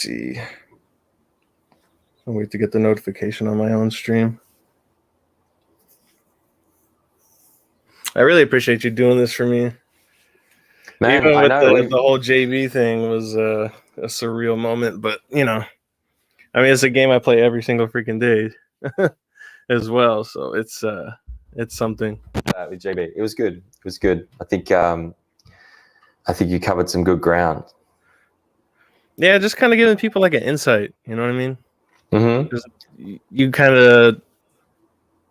See. I'll wait to get the notification on my own stream. I really appreciate you doing this for me. Man, even I with know the whole JB thing was a surreal moment, but I mean, it's a game I play every single freaking day as well, so it's something. with JB, it was good. It was good. I think you covered some good ground. Yeah, just kind of giving people like an insight. You know what I mean? Mm-hmm. You kind of,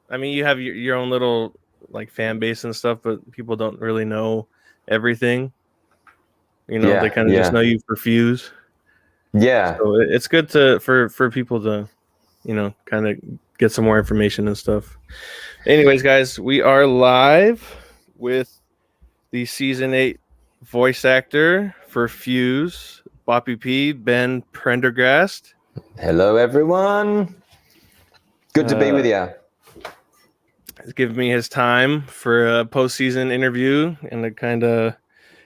I mean, you have your own little like fan base and stuff, but people don't really know everything. They kind of just know you for Fuse. Yeah. So it's good for people to, kind of get some more information and stuff. Anyways, guys, we are live with the season 8 voice actor for Fuse, Boppy P, Ben Prendergast. Hello, everyone. Good to be with you. He's given me his time for a postseason interview and to kind of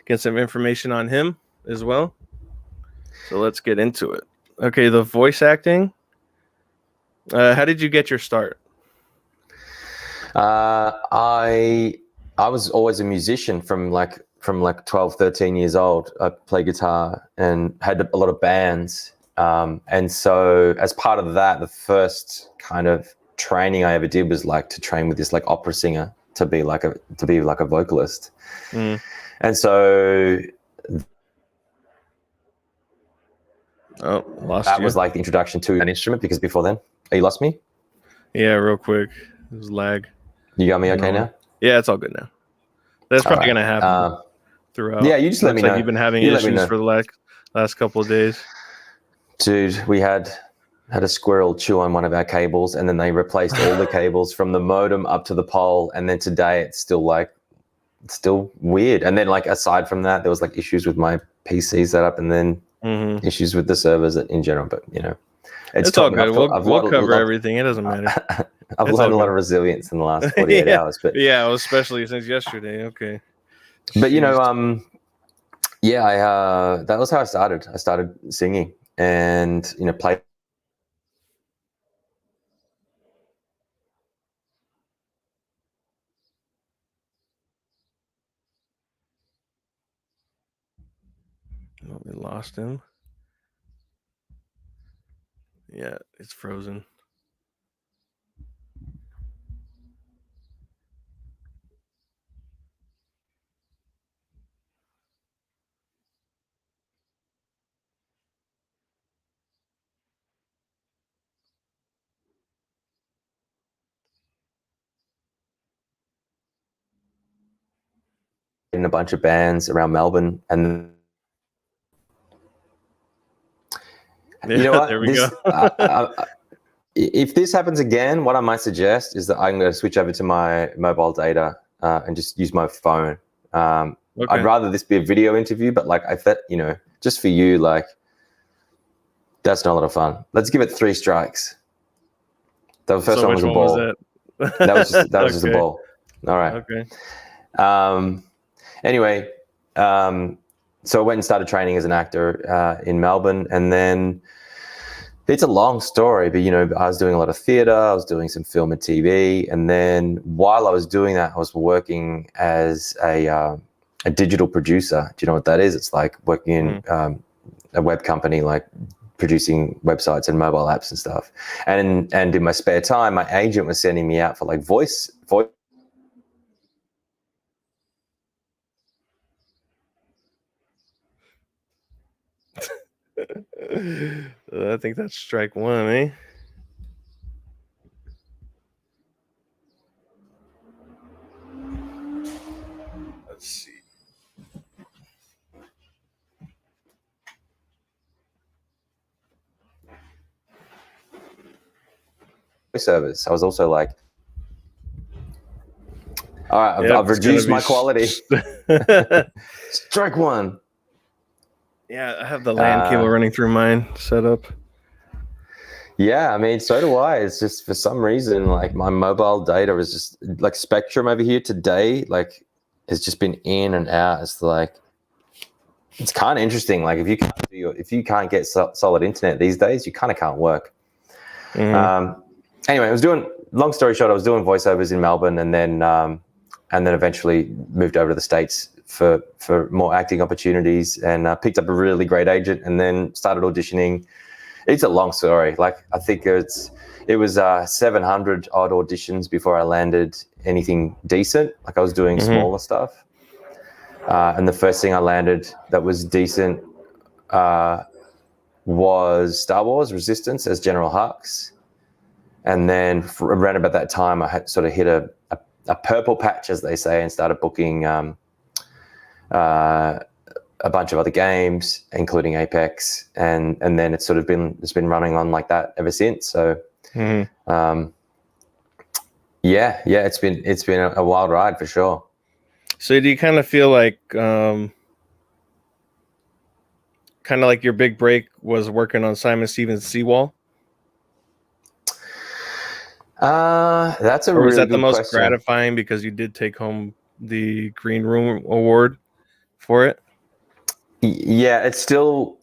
get some information on him as well. So let's get into it. Okay, the voice acting. How did you get your start? I was always a musician from 12, 13 years old. I played guitar and had a lot of bands. And so as part of that, the first kind of training I ever did was like to train with this like opera singer to be like a vocalist. And so that was like the introduction to an instrument, because before then, you lost me? Yeah, real quick. It was lag. You got me okay now? Yeah, it's all good now. That's probably going to happen throughout. Yeah, you just let me know. You've been having issues for the last couple of days. Dude, we had a squirrel chew on one of our cables, and then they replaced all the cables from the modem up to the pole, and then today it's still weird. And then like aside from that, there was like issues with my PC setup, and then issues with the servers in general. But it's all good. We'll cover everything. It doesn't matter. I've learned a lot of resilience in the last 48 hours. But yeah, especially since yesterday. Okay. But that was how I started. I started singing and played. Oh, we lost him. Yeah, it's frozen. In a bunch of bands around Melbourne, and you know what? There we go. If this happens again, what I might suggest is that I'm going to switch over to my mobile data and just use my phone. Okay. I'd rather this be a video interview, but like I thought, just for you, like that's not a lot of fun. Let's give it 3 strikes. The first one was a ball. That was just a ball. All right. Okay. Anyway, so I went and started training as an actor in Melbourne, and then it's a long story, but I was doing a lot of theater, I was doing some film and TV, and then while I was doing that, I was working as a digital producer. Do you know what that is? It's like working in a web company, like producing websites and mobile apps and stuff. And in my spare time, my agent was sending me out for like voice. I think that's strike 1, eh? Let's see. Service. I was also like, all right, I've reduced my quality. Strike 1. Yeah, I have the LAN cable running through mine set up. Yeah, I mean, so do I. It's just for some reason, like my mobile data is just like Spectrum over here today, like has just been in and out. It's like it's kind of interesting. Like if you can't get solid internet these days, you kind of can't work. Anyway, long story short, I was doing voiceovers in Melbourne, and then eventually moved over to the States for more acting opportunities, and picked up a really great agent, and then started auditioning. It's a long story. Like, I think it was 700 odd auditions before I landed anything decent. Like, I was doing smaller stuff. And the first thing I landed that was decent was Star Wars Resistance as General Hux. And then around about that time, I had sort of hit a purple patch, as they say, and started booking a bunch of other games, including Apex, and then it's been running on like that ever since. So, it's been a wild ride for sure. So do you kind of feel like, kind of like your big break was working on Simon Stevens' Seawall? That's a or really was that the good most question. gratifying because you did take home the Green Room Award for it? Yeah, it still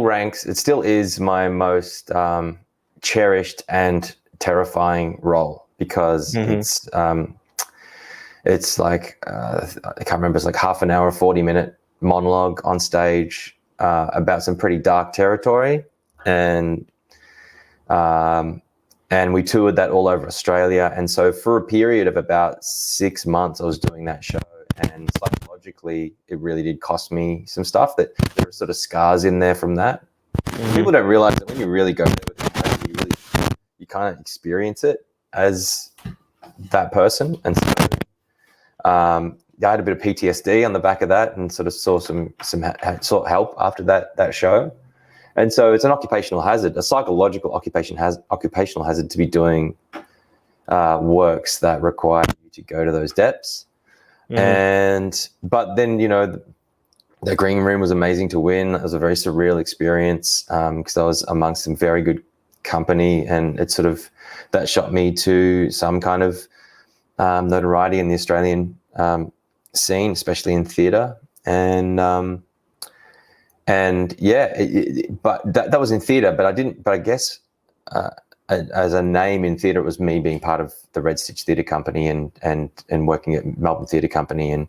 ranks. It still is my most cherished and terrifying role, because it's like I can't remember. It's like half an hour, 40-minute monologue on stage about some pretty dark territory, and we toured that all over Australia. And so for a period of about 6 months, I was doing that show, and psychologically, it really did cost me some stuff. That there are sort of scars in there from that. People don't realize that when you really go there with it, you kind of experience it as that person. And so I had a bit of PTSD on the back of that, and sort of saw some help after that show. And so it's an occupational hazard, a psychological occupational hazard, to be doing works that require you to go to those depths. But then, the Green Room was amazing to win. It was a very surreal experience because I was amongst some very good company, and it sort of that shot me to some kind of notoriety in the Australian scene, especially in theatre. But that was in theatre. But I guess as a name in theatre, it was me being part of the Red Stitch Theatre Company and working at Melbourne Theatre Company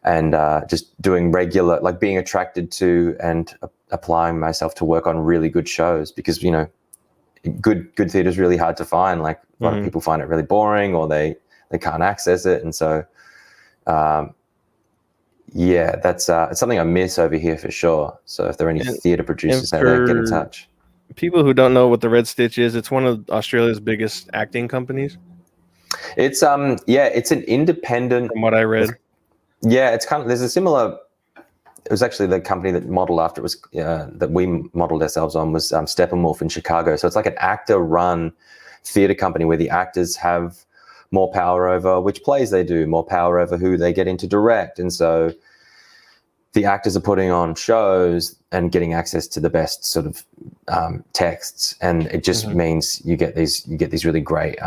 and just doing regular, like being attracted to and applying myself to work on really good shows, because good theatre is really hard to find. Like, a lot of people find it really boring, or they can't access it, and so that's it's something I miss over here for sure. So if there are any theatre producers out there, get in touch. People who don't know what the Red Stitch is, it's one of Australia's biggest acting companies. It's it's an independent, from what I read. It's kind of, there's a similar. It was actually the company that modeled after it was that we modeled ourselves on was Steppenwolf in Chicago. So it's like an actor-run theatre company where the actors have more power over which plays they do, more power over who they get in to direct, and so the actors are putting on shows and getting access to the best sort of texts, and it just means you get these really great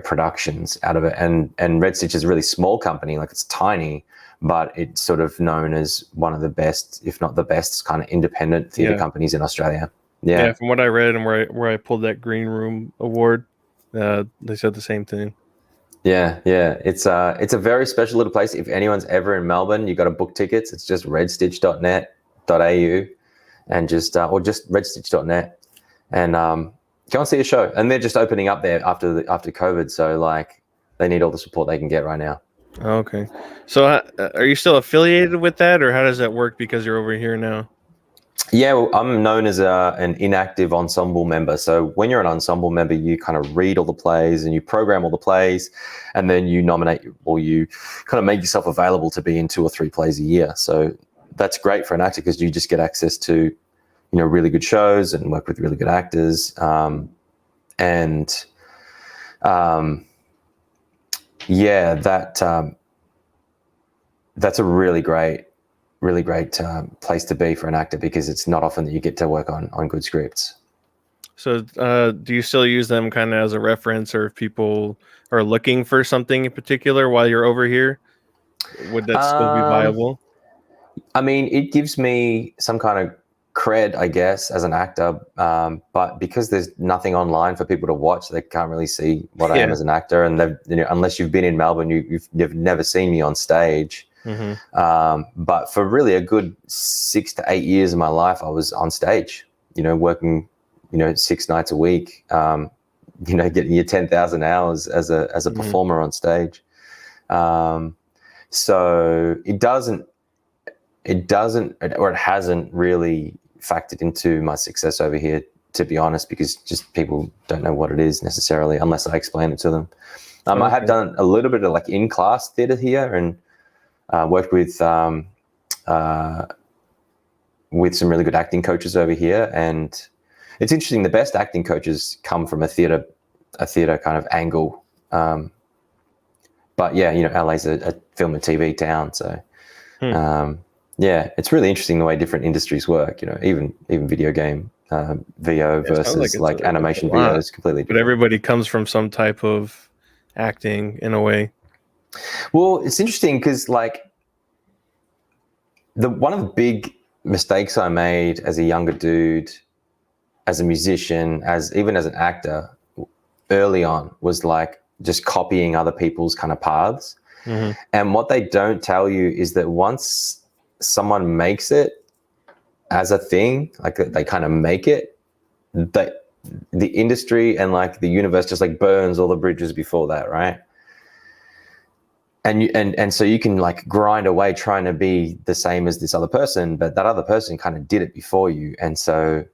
productions out of it. And Red Stitch is a really small company, like it's tiny, but it's sort of known as one of the best, if not the best, kind of independent theatre companies in Australia. Yeah, from what I read and where I pulled that Green Room Award, they said the same thing. Yeah. It's a very special little place. If anyone's ever in Melbourne, you got to book tickets. It's just redstitch.net.au, and just redstitch.net, and go and see a show. And they're just opening up there after COVID, so like they need all the support they can get right now. Okay, so are you still affiliated with that, or how does that work because you're over here now? Yeah, well, I'm known as an inactive ensemble member. So when you're an ensemble member, you kind of read all the plays and you program all the plays, and then you nominate, or you kind of make yourself available to be in 2 or 3 plays a year. So that's great for an actor because you just get access to, really good shows and work with really good actors. That's a really great place to be for an actor, because it's not often that you get to work on good scripts. So do you still use them kind of as a reference, or if people are looking for something in particular while you're over here, would that still be viable? I mean, it gives me some kind of cred, I guess, as an actor. But because there's nothing online for people to watch, they can't really see what I am as an actor. And unless you've been in Melbourne, you've never seen me on stage. But for really a good 6 to 8 years of my life, I was on stage, working, 6 nights a week, getting your 10,000 hours as a performer on stage. So it hasn't really factored into my success over here, to be honest, because just people don't know what it is necessarily unless I explain it to them. I have done a little bit of like in-class theatre here, and worked with some really good acting coaches over here. And it's interesting, the best acting coaches come from a theatre kind of angle. But yeah, LA's a film and TV town, so yeah, it's really interesting the way different industries work. Even video game VO versus like animation VO is completely different. But everybody comes from some type of acting in a way. Well, it's interesting because like one of the big mistakes I made as a younger dude, as a musician, even as an actor, early on was like just copying other people's kind of paths. And what they don't tell you is that once someone makes it as a thing, like they kind of make it, that the industry and like the universe just like burns all the bridges before that, right? And so you can like grind away trying to be the same as this other person, but that other person kind of did it before you, and so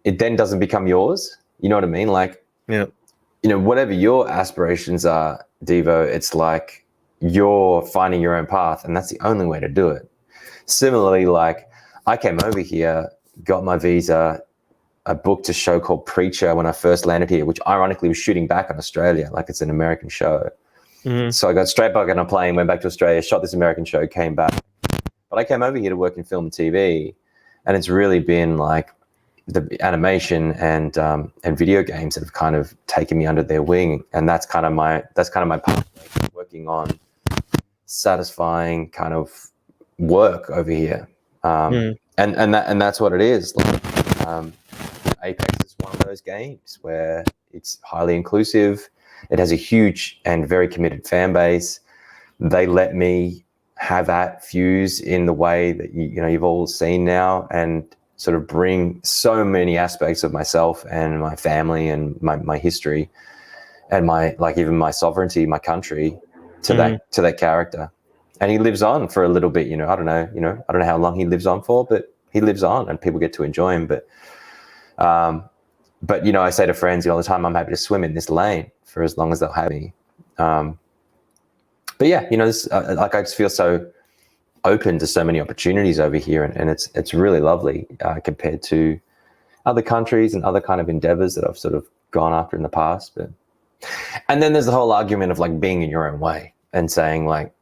it then doesn't become yours. You know what I mean? Like, whatever your aspirations are, Devo, it's like you're finding your own path, and that's the only way to do it. Similarly, like I came over here, got my visa, I booked a show called Preacher when I first landed here, which ironically was shooting back in Australia, like it's an American show. So I got straight back on a plane, went back to Australia, shot this American show, came back. But I came over here to work in film and TV, and it's really been like the animation and video games that have kind of taken me under their wing, and that's kind of my path, working on satisfying kind of work over here, and that's what it is. Like, Apex is one of those games where it's highly inclusive. It has a huge and very committed fan base. They let me have that fuse in the way that you've all seen now, and sort of bring so many aspects of myself and my family and my history and my even my sovereignty, my country, to that character. And he lives on for a little bit. I don't know how long he lives on for, but he lives on, and people get to enjoy him. But I say to friends all the time, I'm happy to swim in this lane for as long as they'll have me. But yeah, this, like I just feel so open to so many opportunities over here, and it's really lovely compared to other countries and other kind of endeavors that I've sort of gone after in the past. And then there's the whole argument of like being in your own way and saying like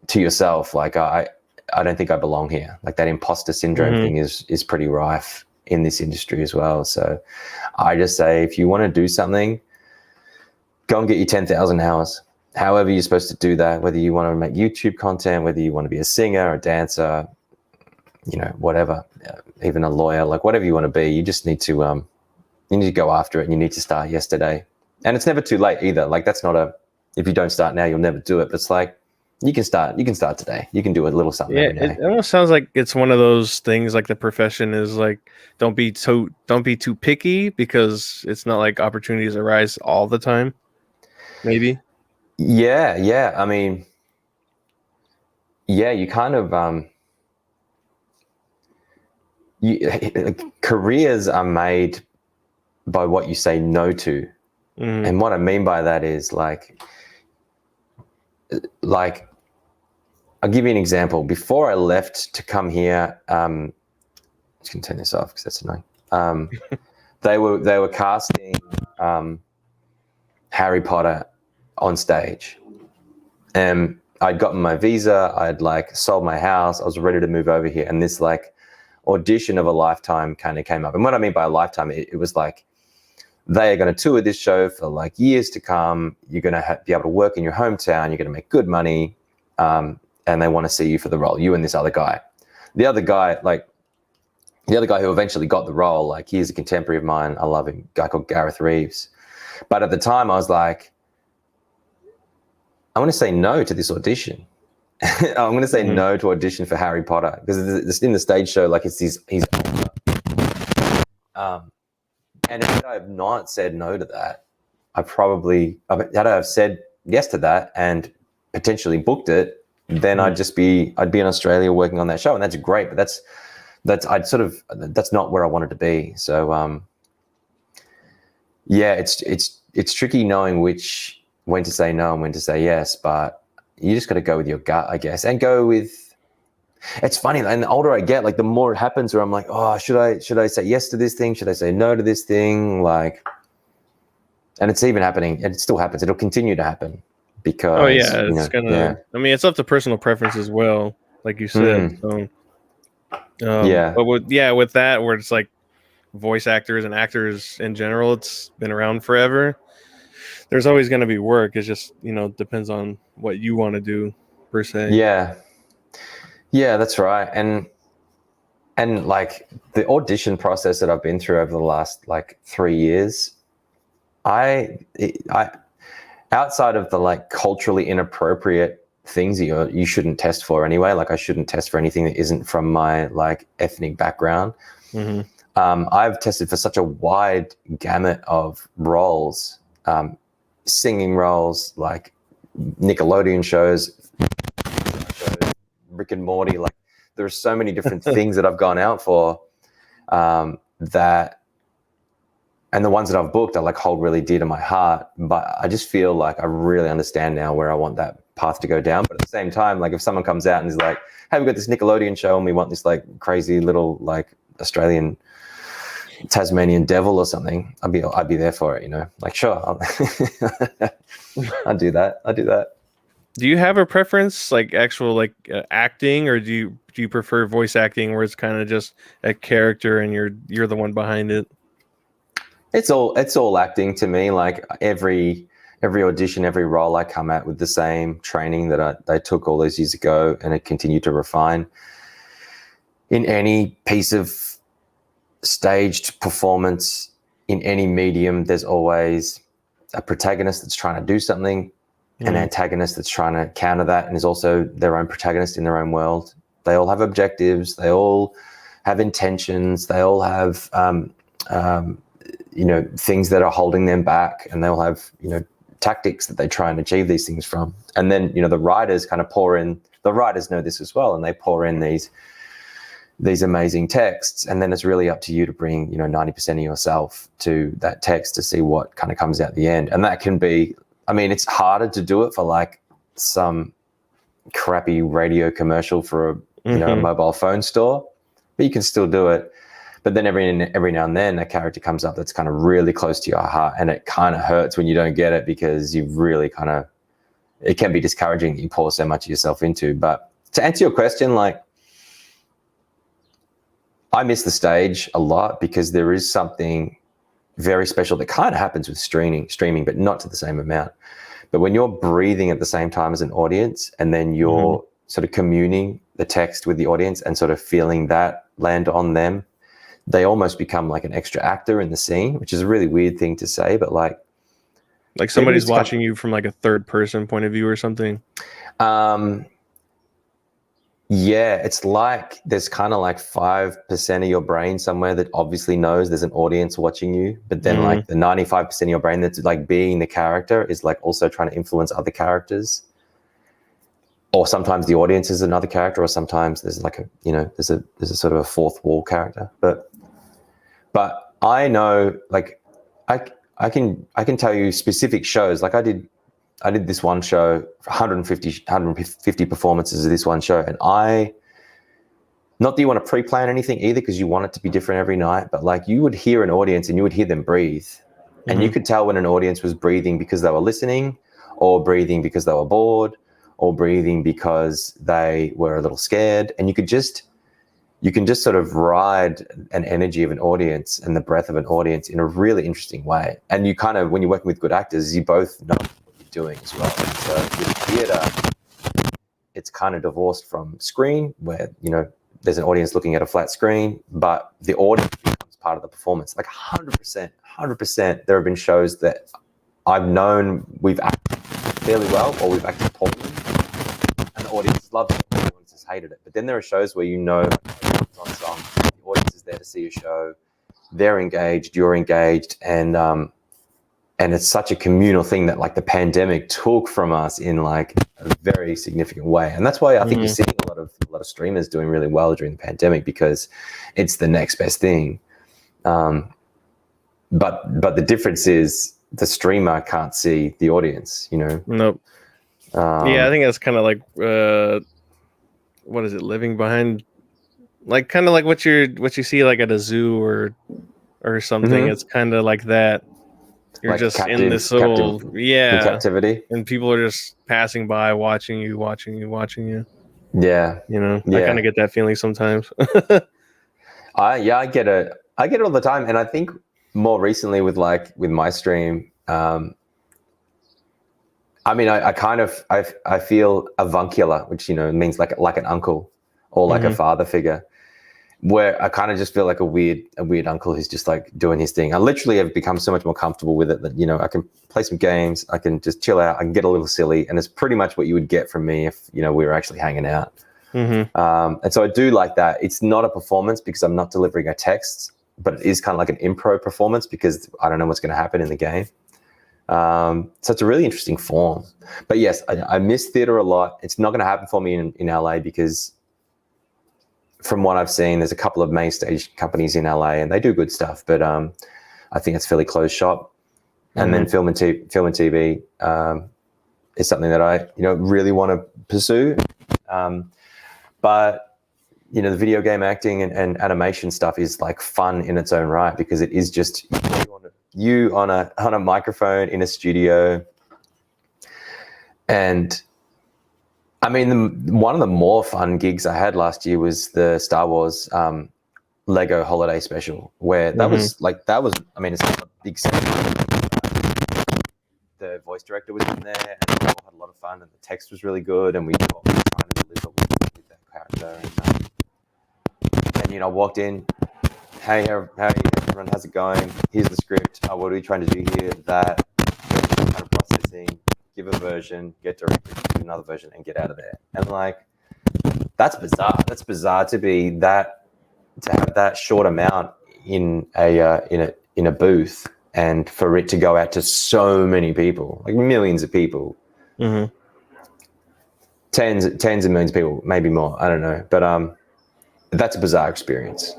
to yourself, like I don't think I belong here. Like that imposter syndrome thing is pretty rife in this industry as well. So I just say, if you want to do something, go and get your 10,000 hours. However you're supposed to do that, whether you want to make YouTube content, whether you want to be a singer, a dancer, whatever, even a lawyer, like whatever you want to be, you just need to go after it, and you need to start yesterday. And it's never too late either. Like that's not if you don't start now, you'll never do it. But it's like, you can start today. You can do a little something every day. It almost sounds like it's one of those things, like the profession is like, don't be too picky, because it's not like opportunities arise all the time. Maybe. Yeah. I mean, yeah, you kind of careers are made by what you say no to. And what I mean by that is like I'll give you an example. Before I left to come here, I'm just gonna turn this off because that's annoying. They were casting Harry Potter on stage, and I'd gotten my visa. I'd like sold my house. I was ready to move over here, and this like audition of a lifetime kind of came up. And what I mean by a lifetime, it was like, they are going to tour this show for like years to come. You're going to be able to work in your hometown. You're going to make good money. and they want to see you for the role, you and this other guy. The other guy who eventually got the role, like, he's a contemporary of mine. I love him, a guy called Gareth Reeves. But at the time I was like, I want to say no to this audition. I'm going to say no to audition for Harry Potter, because in the stage show, like, it's he's and if I have not said no to that, had I have said yes to that and potentially booked it, then I'd be in Australia working on that show, and that's great. But that's not where I wanted to be. So yeah, it's tricky knowing when to say no and when to say yes, but you just got to go with your gut, I guess, and go with. It's funny, and the older I get, like, the more it happens where I'm like, oh, should I say yes to this thing? Should I say no to this thing? Like, and it's even happening, and it still happens. It'll continue to happen because. I mean, it's up to personal preference as well, like you said. So, but with that, where it's like voice actors and actors in general, it's been around forever. There's always going to be work. It's just, depends on what you want to do per se. Yeah, that's right. And like, the audition process that I've been through over the last, like, 3 years, I outside of the, like, culturally inappropriate things you shouldn't test for anyway, like, I shouldn't test for anything that isn't from my, like, ethnic background. I've tested for such a wide gamut of roles, singing roles, like Nickelodeon shows, Rick and Morty. Like, there's so many different things that I've gone out for, that, and the ones that I've booked I, like, hold really dear to my heart. But I just feel like I really understand now where I want that path to go down. But at the same time, like, if someone comes out and is like, hey, we've got this Nickelodeon show and we want this, like, crazy little, like, Australian Tasmanian devil or something, I'd be there for it, like, sure, I'll do that. Do you have a preference, like actual, like, acting, or do you prefer voice acting, where it's kind of just a character and you're the one behind it? It's all acting to me. Like, every audition, every role, I come at with the same training that I took all those years ago, and I continue to refine. In any piece of staged performance, in any medium, there's always a protagonist that's trying to do something, an antagonist that's trying to counter that, and is also their own protagonist in their own world. They all have objectives, they all have intentions, they all have things that are holding them back, and they all have tactics that they try and achieve these things from. And then the writers kind of pour in. The writers know this as well, and they pour in these amazing texts, and then it's really up to you to bring 90% of yourself to that text to see what kind of comes out the end. And that can be, I mean, it's harder to do it for, like, some crappy radio commercial for a mobile phone store, but you can still do it. But then every now and then a character comes up that's kind of really close to your heart, and it kind of hurts when you don't get it, because you've really it can be discouraging that you pour so much of yourself into. But to answer your question, like, I miss the stage a lot, because there is something very special that kind of happens with streaming, but not to the same amount. But when you're breathing at the same time as an audience, and then you're sort of communing the text with the audience and sort of feeling that land on them, they almost become like an extra actor in the scene, which is a really weird thing to say, but like somebody's watching you from, like, a third person point of view or something. Yeah, it's like there's kind of like 5% of your brain somewhere that obviously knows there's an audience watching you, but then like the 95% of your brain that's like being the character is like also trying to influence other characters. Or sometimes the audience is another character, or sometimes there's like there's a sort of a fourth wall character. But I know, like, I can tell you specific shows. Like I did this one show, 150 performances of this one show, and not that you want to pre-plan anything either, because you want it to be different every night, but like you would hear an audience and you would hear them breathe, and you could tell when an audience was breathing because they were listening, or breathing because they were bored, or breathing because they were a little scared. And you can just sort of ride an energy of an audience and the breath of an audience in a really interesting way. And you kind of, when you're working with good actors, you both know what you're doing as well. So with theatre, it's kind of divorced from screen, where there's an audience looking at a flat screen, but the audience becomes part of the performance. Like 100%. There have been shows that I've known we've acted fairly well, or we've acted poorly, and the audience loves it, the audience has hated it. But then there are shows where it's on song, the audience is there to see a show, they're engaged, you're engaged, and it's such a communal thing that like the pandemic took from us in like a very significant way. And that's why I think you're seeing a lot of streamers doing really well during the pandemic, because it's the next best thing. But the difference is the streamer can't see the audience, Nope. I think that's kind of like what is it? Living behind, like kind of like what you see like at a zoo or something. It's kind of like that. You're like just in this little captivity, and people are just passing by, watching you. Yeah, I kind of get that feeling sometimes. I get it. I get it all the time, and I think more recently with my stream, I mean, I feel avuncular, which means like an uncle or like a father figure, where I kind of just feel like a weird uncle who's just like doing his thing. I literally have become so much more comfortable with it that I can play some games, I can just chill out, I can get a little silly, and it's pretty much what you would get from me if we were actually hanging out. And so I do like that. It's not a performance because I'm not delivering a text, but it is kind of like an improv performance because I don't know what's going to happen in the game. So it's a really interesting form. But yes, I miss theater a lot. It's not going to happen for me in LA because from what I've seen, there's a couple of main stage companies in LA and they do good stuff, but I think it's fairly closed shop. And then film and TV is something that I really want to pursue. But the video game acting and animation stuff is like fun in its own right because it is just you on a microphone in a studio. And I mean, one of the more fun gigs I had last year was the Star Wars Lego Holiday Special, where that was, I mean, it's not a big set. The voice director was in there, and we all had a lot of fun, and the text was really good, and we were trying to deliver with that character. And I walked in, hey everyone, how's it going? Here's the script. Oh, what are we trying to do here? That kind of processing. Give a version, get directed, do another version, and get out of there. And like, that's bizarre. That's bizarre to have that short amount in a booth, and for it to go out to so many people, like millions of people, tens of millions of people, maybe more. I don't know, but that's a bizarre experience.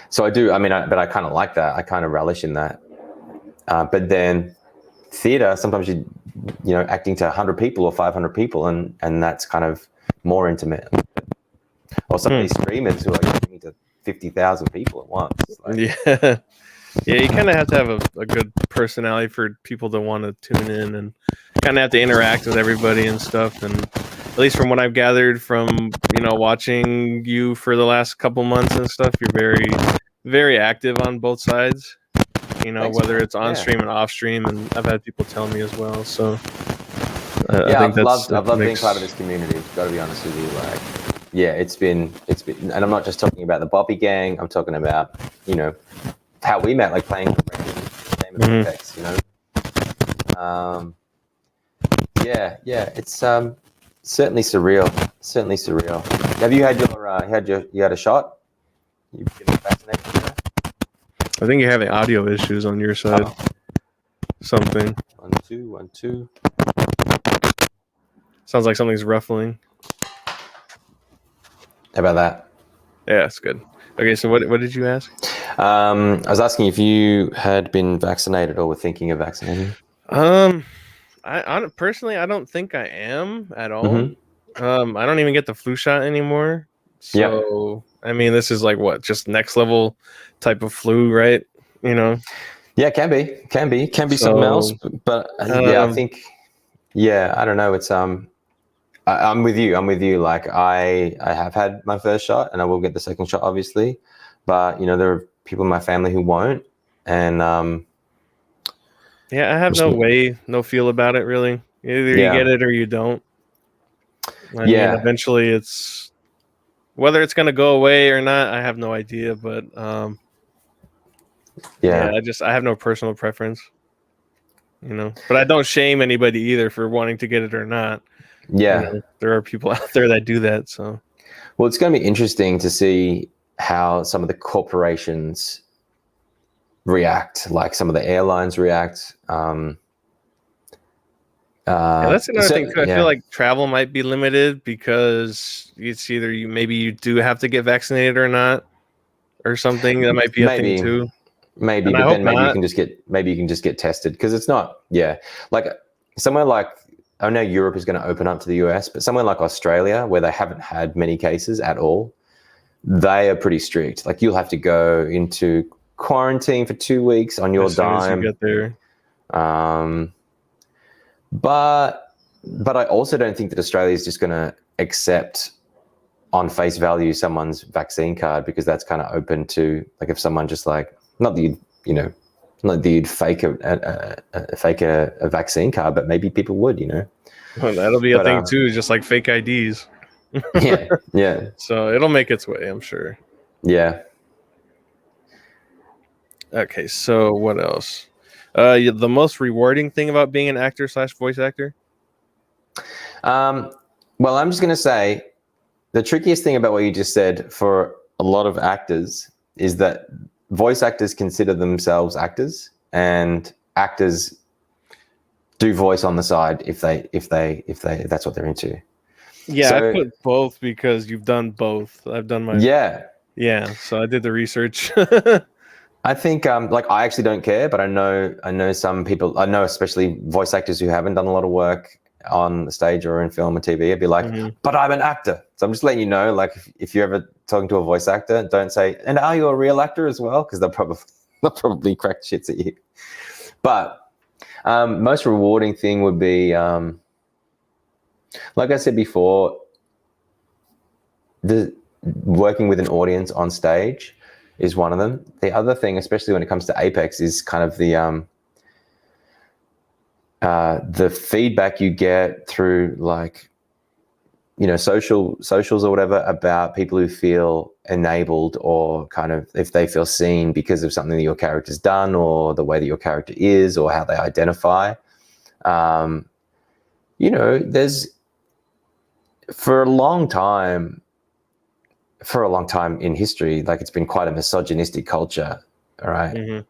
So I do. I mean, but I kind of like that. I kind of relish in that. But then theater, sometimes acting to 100 people or 500 people, and that's kind of more intimate. Or some of these streamers who are acting to 50,000 people at once. Like, yeah, you kind of have to have a good personality for people to want to tune in, and kind of have to interact with everybody and stuff. And at least from what I've gathered from watching you for the last couple months and stuff, you're very, very active on both sides. Thanks, whether it's on stream and off stream, and I've had people tell me as well. So I've loved being part of this community. Got to be honest with you, it's been, and I'm not just talking about the Bobby Gang. I'm talking about how we met, like playing Game of Apex. It's certainly surreal. Certainly surreal. Have you had a shot? You been vaccinated? I think you're having audio issues on your side. Something. 1 2 1 2. Sounds like something's ruffling. How about that? Yeah, it's good. Okay, so what did you ask? I was asking if you had been vaccinated or were thinking of vaccinating. I personally, I don't think I am at all. I don't even get the flu shot anymore. So, I mean, this is like just next level type of flu, right? Yeah, it can be something else. But I think, I don't know. It's I'm with you. Like I have had my first shot, and I will get the second shot, obviously. But there are people in my family who won't, and I have no feel about it really. Either you get it or you don't. I mean, eventually it's whether it's going to go away or not, I have no idea, but yeah, I have no personal preference, but I don't shame anybody either for wanting to get it or not. There are people out there that do that. So, well, it's going to be interesting to see how some of the corporations react, like some of the airlines react. That's another thing too. I feel like travel might be limited because it's either maybe you do have to get vaccinated or not, or something. That might be a thing too. Maybe, but then maybe you can just get tested, because it's not. Yeah, like somewhere like, I know Europe is going to open up to the US, but somewhere like Australia, where they haven't had many cases at all, they are pretty strict. Like you'll have to go into quarantine for 2 weeks on your dime. As soon as you get there. But I also don't think that Australia is just going to accept on face value someone's vaccine card, because that's kind of open to, like, if someone just like, not that you'd fake a vaccine card, but maybe people would, Well, that'll be a thing too, just like fake IDs. Yeah. So it'll make its way, I'm sure. Yeah. Okay, so what else? The most rewarding thing about being an actor / voice actor? Well, I'm just going to say the trickiest thing about what you just said for a lot of actors is that voice actors consider themselves actors, and actors do voice on the side if that's what they're into. Yeah, so, I put both because you've done both. I've done my so I did the research. I think like, I actually don't care, but I know some people, I know especially voice actors who haven't done a lot of work on the stage or in film or TV, I'd be like, but I'm an actor. So I'm just letting you know, like, if you're ever talking to a voice actor, don't say, and are you a real actor as well? Because they'll probably crack shits at you. But most rewarding thing would be, like I said before, the working with an audience on stage is one of them. The other thing, especially when it comes to Apex, is kind of the feedback you get through, like, socials or whatever, about people who feel enabled, or kind of if they feel seen because of something that your character's done, or the way that your character is, or how they identify. There's for a long time in history, like, it's been quite a misogynistic culture, all right?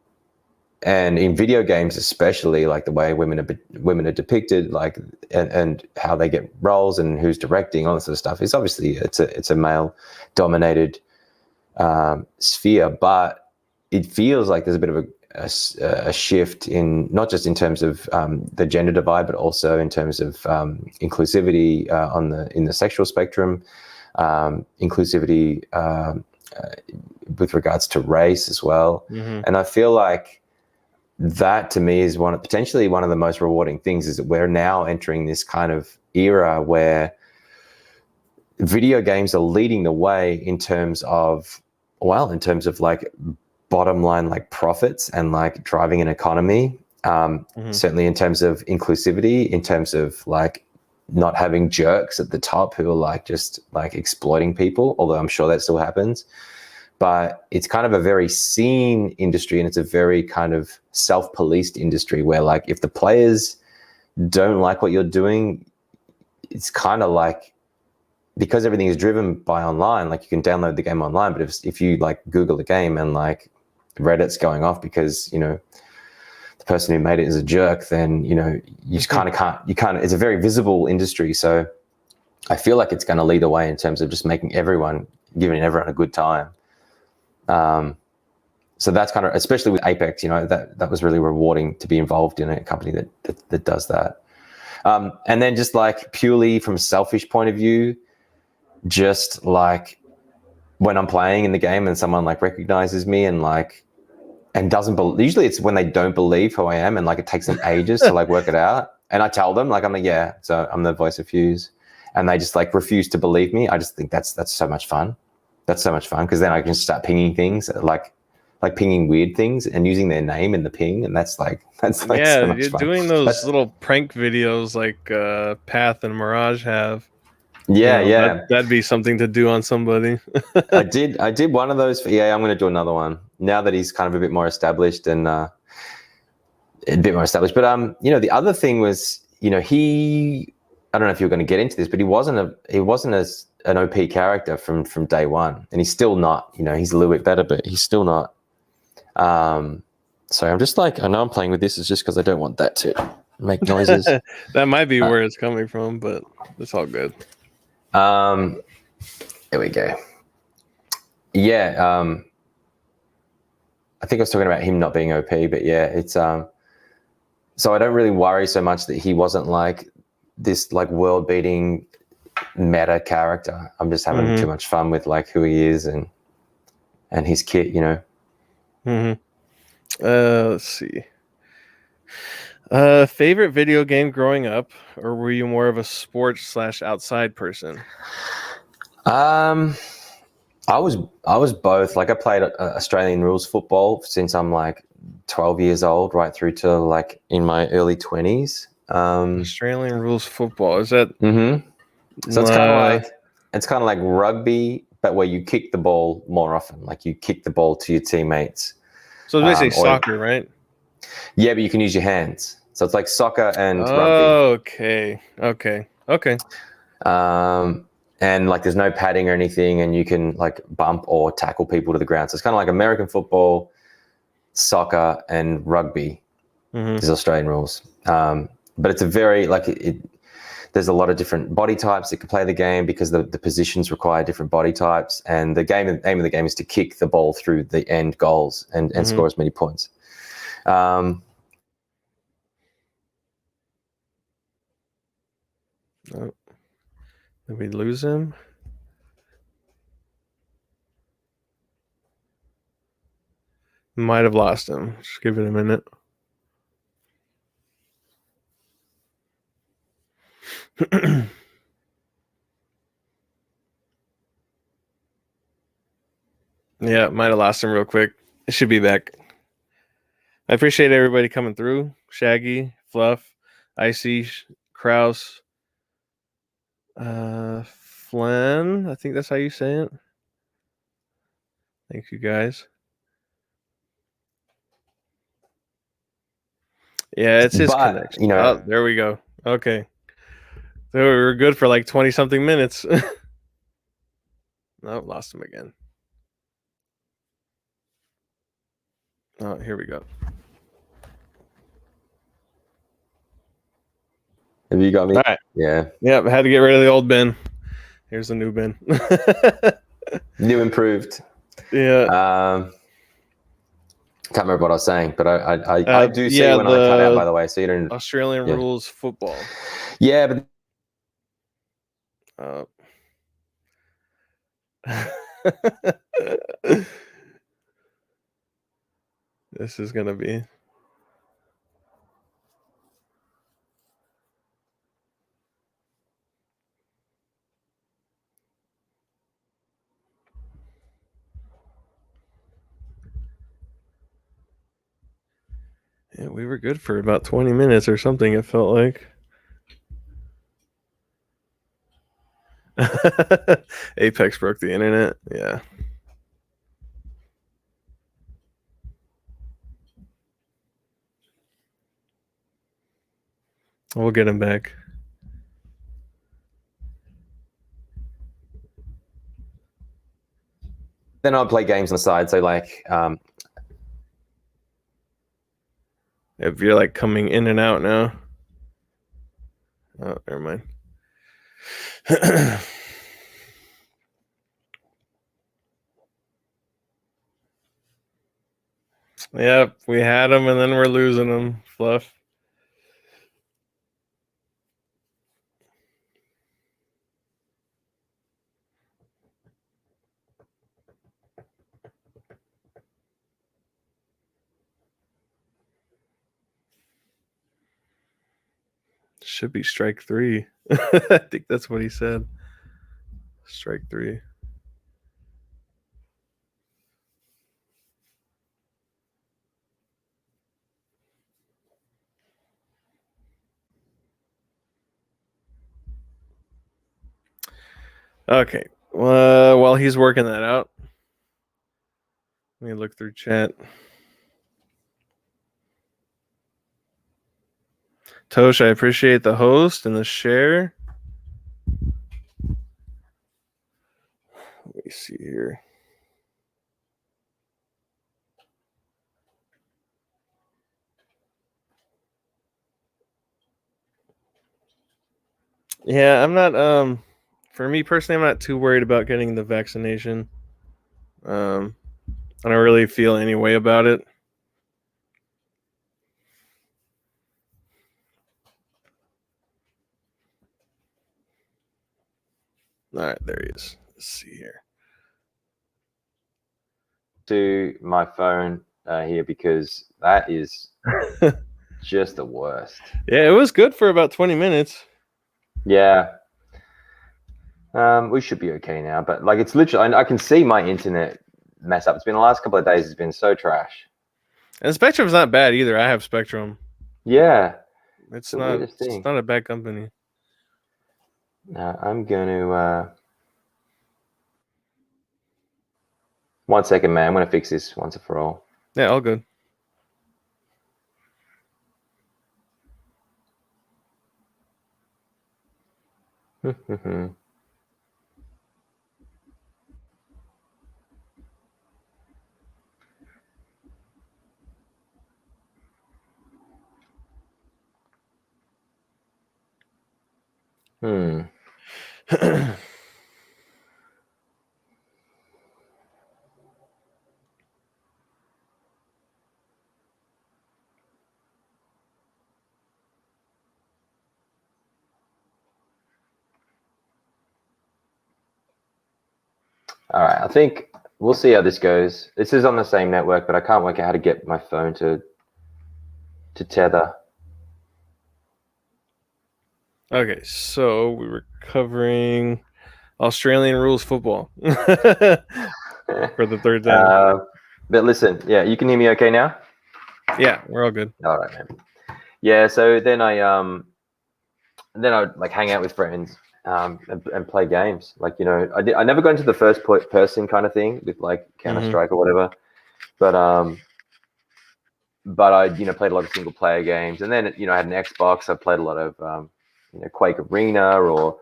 And in video games especially, like, the way women are depicted, like, and how they get roles and who's directing, all that sort of stuff, is obviously it's a male dominated sphere, but it feels like there's a bit of a shift, in not just in terms of the gender divide, but also in terms of inclusivity in the sexual spectrum, inclusivity with regards to race as well. And I feel like that, to me, is potentially one of the most rewarding things, is that we're now entering this kind of era where video games are leading the way in terms of like bottom line, like profits, and like driving an economy. Certainly in terms of inclusivity, in terms of like not having jerks at the top who are like just like exploiting people, although I'm sure that still happens. But it's kind of a very seen industry, and it's a very kind of self-policed industry where, like, if the players don't like what you're doing, it's kind of like, because everything is driven by online, like, you can download the game online, but if you like Google the game and like Reddit's going off because, the person who made it is a jerk, then, you just kind of can't, it's a very visible industry. So I feel like it's going to lead the way in terms of just giving everyone a good time. So that's kind of, especially with Apex, that was really rewarding to be involved in a company that does that. And then just like purely from a selfish point of view, just like when I'm playing in the game and someone like recognizes me and doesn't believe, usually it's when they don't believe who I am, and like it takes them ages to like work it out. And I tell them, like, I'm like, yeah, so I'm the voice of Fuse, and they just like refuse to believe me. I just think that's so much fun. That's so much fun, because then I can start pinging things, like pinging weird things and using their name in the ping, and that's like yeah, so much you're fun. Doing those little prank videos like Path and Mirage have. Yeah, that'd be something to do on somebody. I did one of those for EA. I'm going to do another one now that he's kind of a bit more established and a bit more established. But the other thing was, he, I don't know if you're going to get into this, but he wasn't an OP character from day one, and he's still not. He's a little bit better, but he's still not. So I'm just like, I know I'm playing with this. It's just because I don't want that to make noises. That might be where it's coming from, but it's all good. There we go. Yeah, I think I was talking about him not being OP, but yeah, it's so I don't really worry so much that he wasn't like this like world-beating meta character. I'm just having too much fun with like who he is and his kit, Let's see. Favorite video game growing up, or were you more of a sports / outside person? I was both. Like I played Australian rules football since I'm like 12 years old, right through to like in my early 20s. Australian rules football, is that? So it's kind of like rugby, but where you kick the ball more often. Like you kick the ball to your teammates. So it's basically soccer, right? Yeah, but you can use your hands. So it's like soccer and rugby. Okay. And like there's no padding or anything, and you can like bump or tackle people to the ground. So it's kind of like American football, soccer, and rugby. Is Australian rules. But it's a very there's a lot of different body types that can play the game because the positions require different body types, and the aim of the game is to kick the ball through the end goals and score as many points. Oh, did we lose him? Might have lost him. Just give it a minute. Yeah, might have lost him real quick. It should be back. I appreciate everybody coming through. Shaggy, Fluff, Icy, Kraus, Flynn. I think that's how you say it. Thank you guys. Yeah, it's his connection. Oh, there we go. Okay. So we were good for like 20 something minutes. No, lost him again. Oh, here we go. Have you got me? All right. Yeah. Yeah, I had to get rid of the old Ben. Here's the new Ben. New improved. Yeah. Can't remember what I was saying, but I do see when I cut out, by the way. So you don't. Australian rules football. Yeah, but. This is gonna be. Yeah, we were good for about 20 minutes or something, it felt like. Apex broke the internet. Yeah. We'll get him back. Then I'll play games on the side. So like, if you're like coming in and out now. Oh, never mind. Yep, we had him and then we're losing him. Fluff. Should be strike 3. I think that's what he said. Strike 3. Okay. While he's working that out, let me look through chat. Tosh, I appreciate the host and the share. Let me see here. Yeah, I'm not. For me personally, I'm not too worried about getting the vaccination. I don't really feel any way about it. All right, there he is. Let's see here. To my phone here because that is just the worst. Yeah, it was good for about 20 minutes. Yeah. We should be okay now, but like it's literally, I can see my internet mess up. It's been the last couple of days. It's been so trash. And Spectrum's not bad either. I have Spectrum. Yeah. It's The not. weirdest It's thing. not a bad company. I'm going to. 1 second, man. I'm going to fix this once and for all. Yeah, all good. Hmm. All right. I think we'll see how this goes. This is on the same network, but I can't work out how to get my phone to tether. Okay, so we were covering Australian rules football for the third time. But listen, yeah, you can hear me okay now? Yeah, we're all good. All right, man. Yeah, so then I would like hang out with friends and play games. Like, you know, I never got into the first person kind of thing with like Counter Strike or whatever, but I played a lot of single player games, and then I had an Xbox. I played a lot of Quake Arena or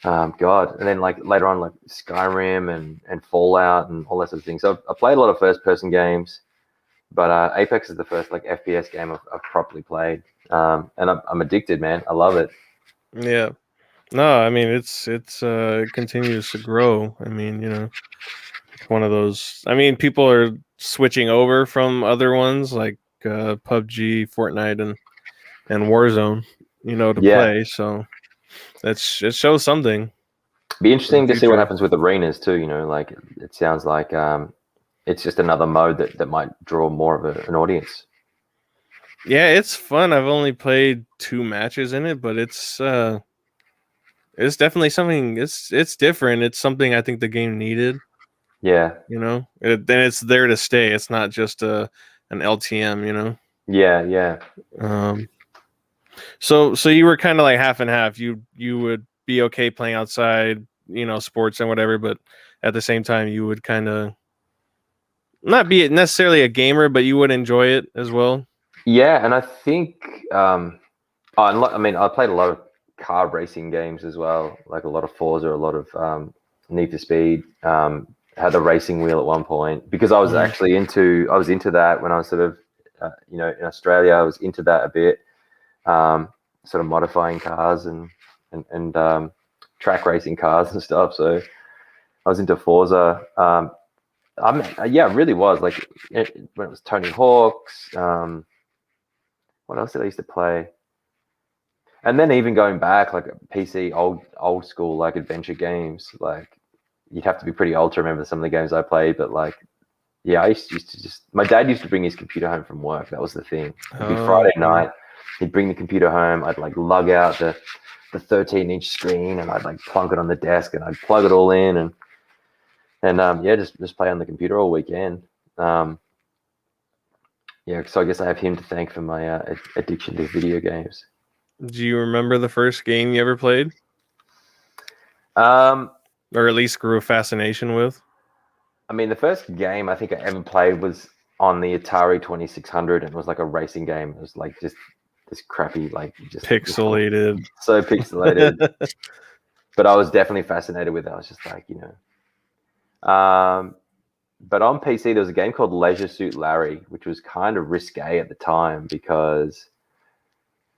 God, and then like later on like Skyrim and Fallout and all that sort of thing. So I played a lot of first person games, but Apex is the first like FPS game I've properly played, and I'm addicted, man. I love it. Yeah. No, I mean it continues to grow. I mean, it's one of those. I mean, people are switching over from other ones like PUBG, Fortnite, and Warzone, to Yeah, play. So it shows something be for the interesting to see what future. happens with arenas too. Like it sounds like it's just another mode that might draw more of an audience. Yeah, it's fun. I've only played 2 matches in it, but it's definitely something. It's different. It's something I think the game needed. Yeah, Then it's there to stay. It's not just an LTM. yeah. Um, so you were kind of like half and half. You would be okay playing outside, sports and whatever, but at the same time, you would kind of not be necessarily a gamer, but you would enjoy it as well. Yeah, and I think I mean, I played a lot of car racing games as well, like a lot of Forza, a lot of Need for Speed. Had the racing wheel at one point because I was actually into that when I was sort of in Australia. I was into that a bit, sort of modifying cars and track racing cars and stuff. So I was into Forza. Yeah, it really was like when it was Tony Hawk's. What else did I used to play? And then even going back, like PC, old school, like adventure games, like you'd have to be pretty old to remember some of the games I played. But like, yeah, I used to just. My dad used to bring his computer home from work. That was the thing. It'd be Oh, Friday okay. night. He'd bring the computer home. I'd like lug out the 13-inch screen, and I'd like plunk it on the desk, and I'd plug it all in, and yeah, just play on the computer all weekend. Yeah, so I guess I have him to thank for my addiction to video games. Do you remember the first game you ever played? Um, or at least grew a fascination with? I mean, the first game I think I ever played was on the Atari 2600, and it was like a racing game. It was like just this crappy, like just Pixelated. so pixelated. But I was definitely fascinated with it. I was just like, but on PC there was a game called Leisure Suit Larry, which was kind of risque at the time because,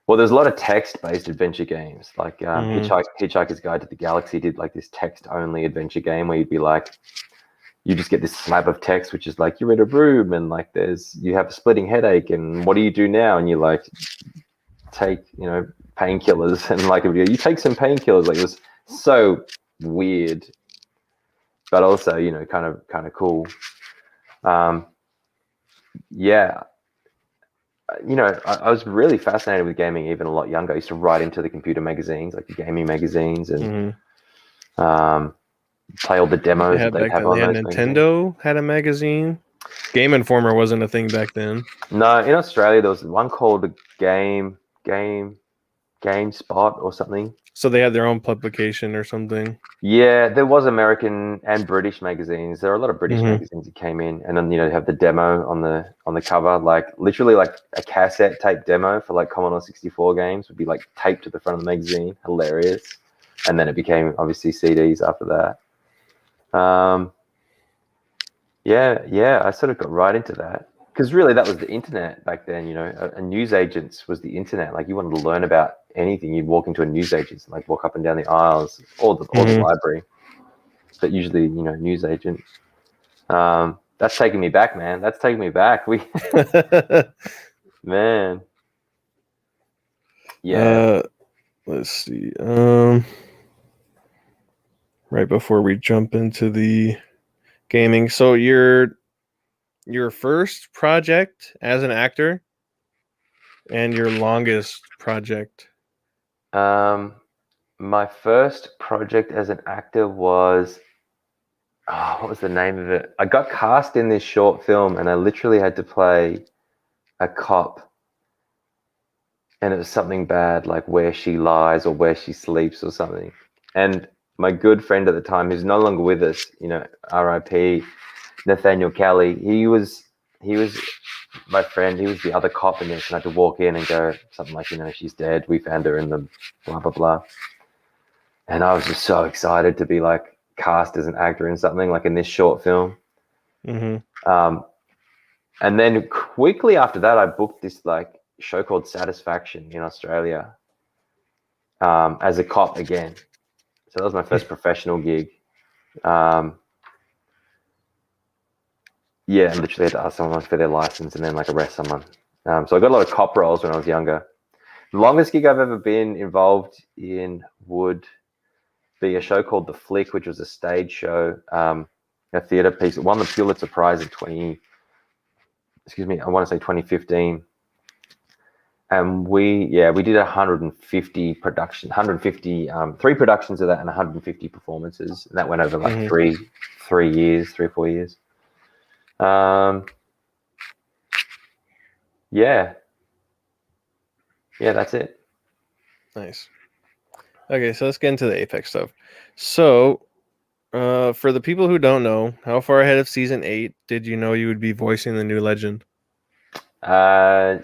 well, there's a lot of text-based adventure games. Like Hitchhiker's Guide to the Galaxy did like this text-only adventure game where you'd be like, you just get this slab of text, which is like, you're in a room and like you have a splitting headache and what do you do now? And you like take, painkillers and like, you take some painkillers. Like it was so weird, but also, kind of cool. Yeah. I was really fascinated with gaming even a lot younger. I used to write into the computer magazines, like the gaming magazines, and play all the demos that they'd have on those Nintendo magazines. had a magazine. Game Informer wasn't a thing back then. No, in Australia there was one called the GameSpot or something. So they had their own publication or something. Yeah, there was American and British magazines. There are a lot of British magazines that came in, and then they have the demo on the cover, like literally like a cassette tape demo for like Commodore 64 games would be like taped to the front of the magazine. Hilarious. And then it became obviously CDs after that. Yeah, I sort of got right into that because really that was the internet back then. A newsagents was the internet. Like you wanted to learn about anything, you'd walk into a newsagents, like walk up and down the aisles, or the library. But usually, newsagent. That's taking me back, man. That's taking me back. Man. Yeah. Let's see. Right before we jump into the gaming, so your first project as an actor and your longest project. My first project as an actor was, what was the name of it? I got cast in this short film and I literally had to play a cop, and it was something bad, like Where She Lies or Where She Sleeps or something. And my good friend at the time, who's no longer with us, R.I.P. Nathaniel Kelly, he was my friend. He was the other cop in this, and I had to walk in and go something like, she's dead. We found her in the blah, blah, blah. And I was just so excited to be like cast as an actor in something like in this short film. And then quickly after that, I booked this like show called Satisfaction in Australia as a cop again. So that was my first professional gig. Yeah, and literally had to ask someone for their license and then like arrest someone. So I got a lot of cop roles when I was younger. The longest gig I've ever been involved in would be a show called The Flick, which was a stage show, a theater piece. It won the Pulitzer Prize in 2015. And we did 150 production, 150, 3 productions of that and 150 performances. And that went over like 3 years, 3 or 4 years. Yeah, that's it. Nice. Okay, so let's get into the Apex stuff. So, for the people who don't know, how far ahead of season 8 did you know you would be voicing the new legend? I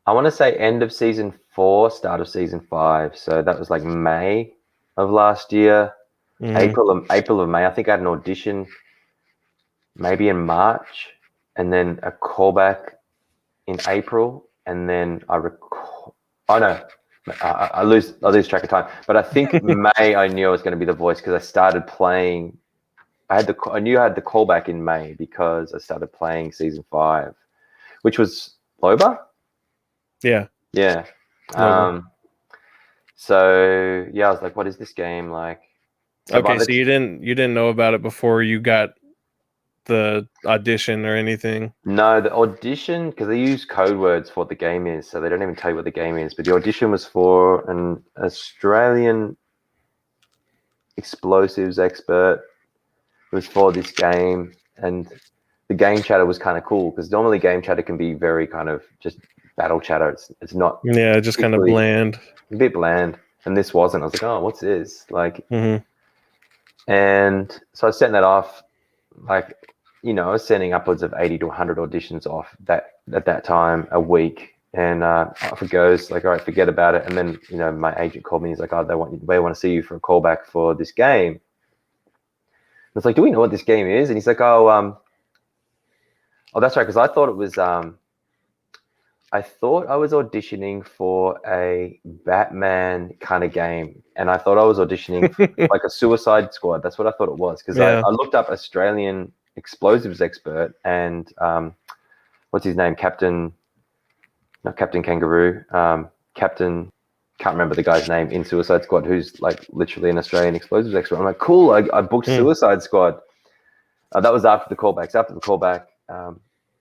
want to say end of season 4, start of season 5. So that was like May of last year, April of May. I think I had an audition maybe in March, and then a callback in April, and then I lose track of time. But I think May I knew I was going to be the voice because I started playing. I knew I had the callback in May because I started playing season 5, which was Loba. Yeah. So yeah, I was like, what is this game like? Okay, so you didn't know about it before you got the audition or anything? No, the audition, because they use code words for what the game is, so they don't even tell you what the game is. But the audition was for an Australian explosives expert. It was for this game, and the game chatter was kind of cool because normally game chatter can be very kind of just battle chatter. It's not. Yeah, just kind of bland. A bit bland. and this wasn't. I was like, oh, what's this? Like, Mm-hmm. and so I sent that off. Like, I was sending upwards of 80 to 100 auditions off that at that time a week. And off it goes, like, all right, forget about it. And then, my agent called me. He's like, oh, they want to see you for a callback for this game. And it's like, do we know what this game is? And he's like, oh, that's right. Because I thought it was, I thought I was auditioning for a Batman kind of game. And I thought I was auditioning for like a Suicide Squad. That's what I thought it was. Because Yeah. I looked up Australian explosives expert and what's his name? Not Captain Kangaroo. Captain, can't remember the guy's name in Suicide Squad, who's like literally an Australian explosives expert. I'm like, cool. I booked Suicide Squad. That was after the callbacks. After the callback,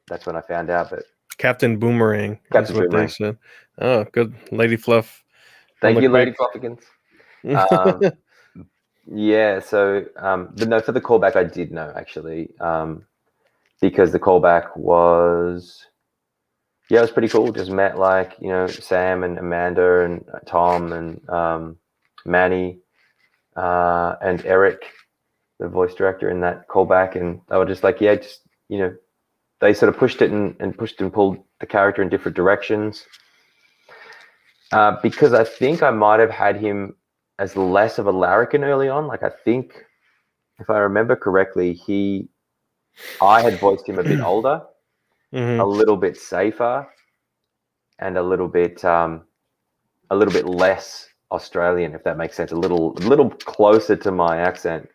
that's when I found out. But Captain Boomerang. That's what they said. Oh, good. Lady Fluff. Thank you, Lady Fluffykins. Yeah, so, but no, for the callback, I did know, actually, because the callback was, it was pretty cool. Just met, like, Sam and Amanda and Tom and Manny and Eric, the voice director in that callback, and they were just like, they sort of pushed it and pushed and pulled the character in different directions. Because I think I might have had him as less of a larrikin early on. Like, I think, if I remember correctly, I had voiced him a bit older, a little bit safer, and a little bit less Australian, if that makes sense. A little closer to my accent.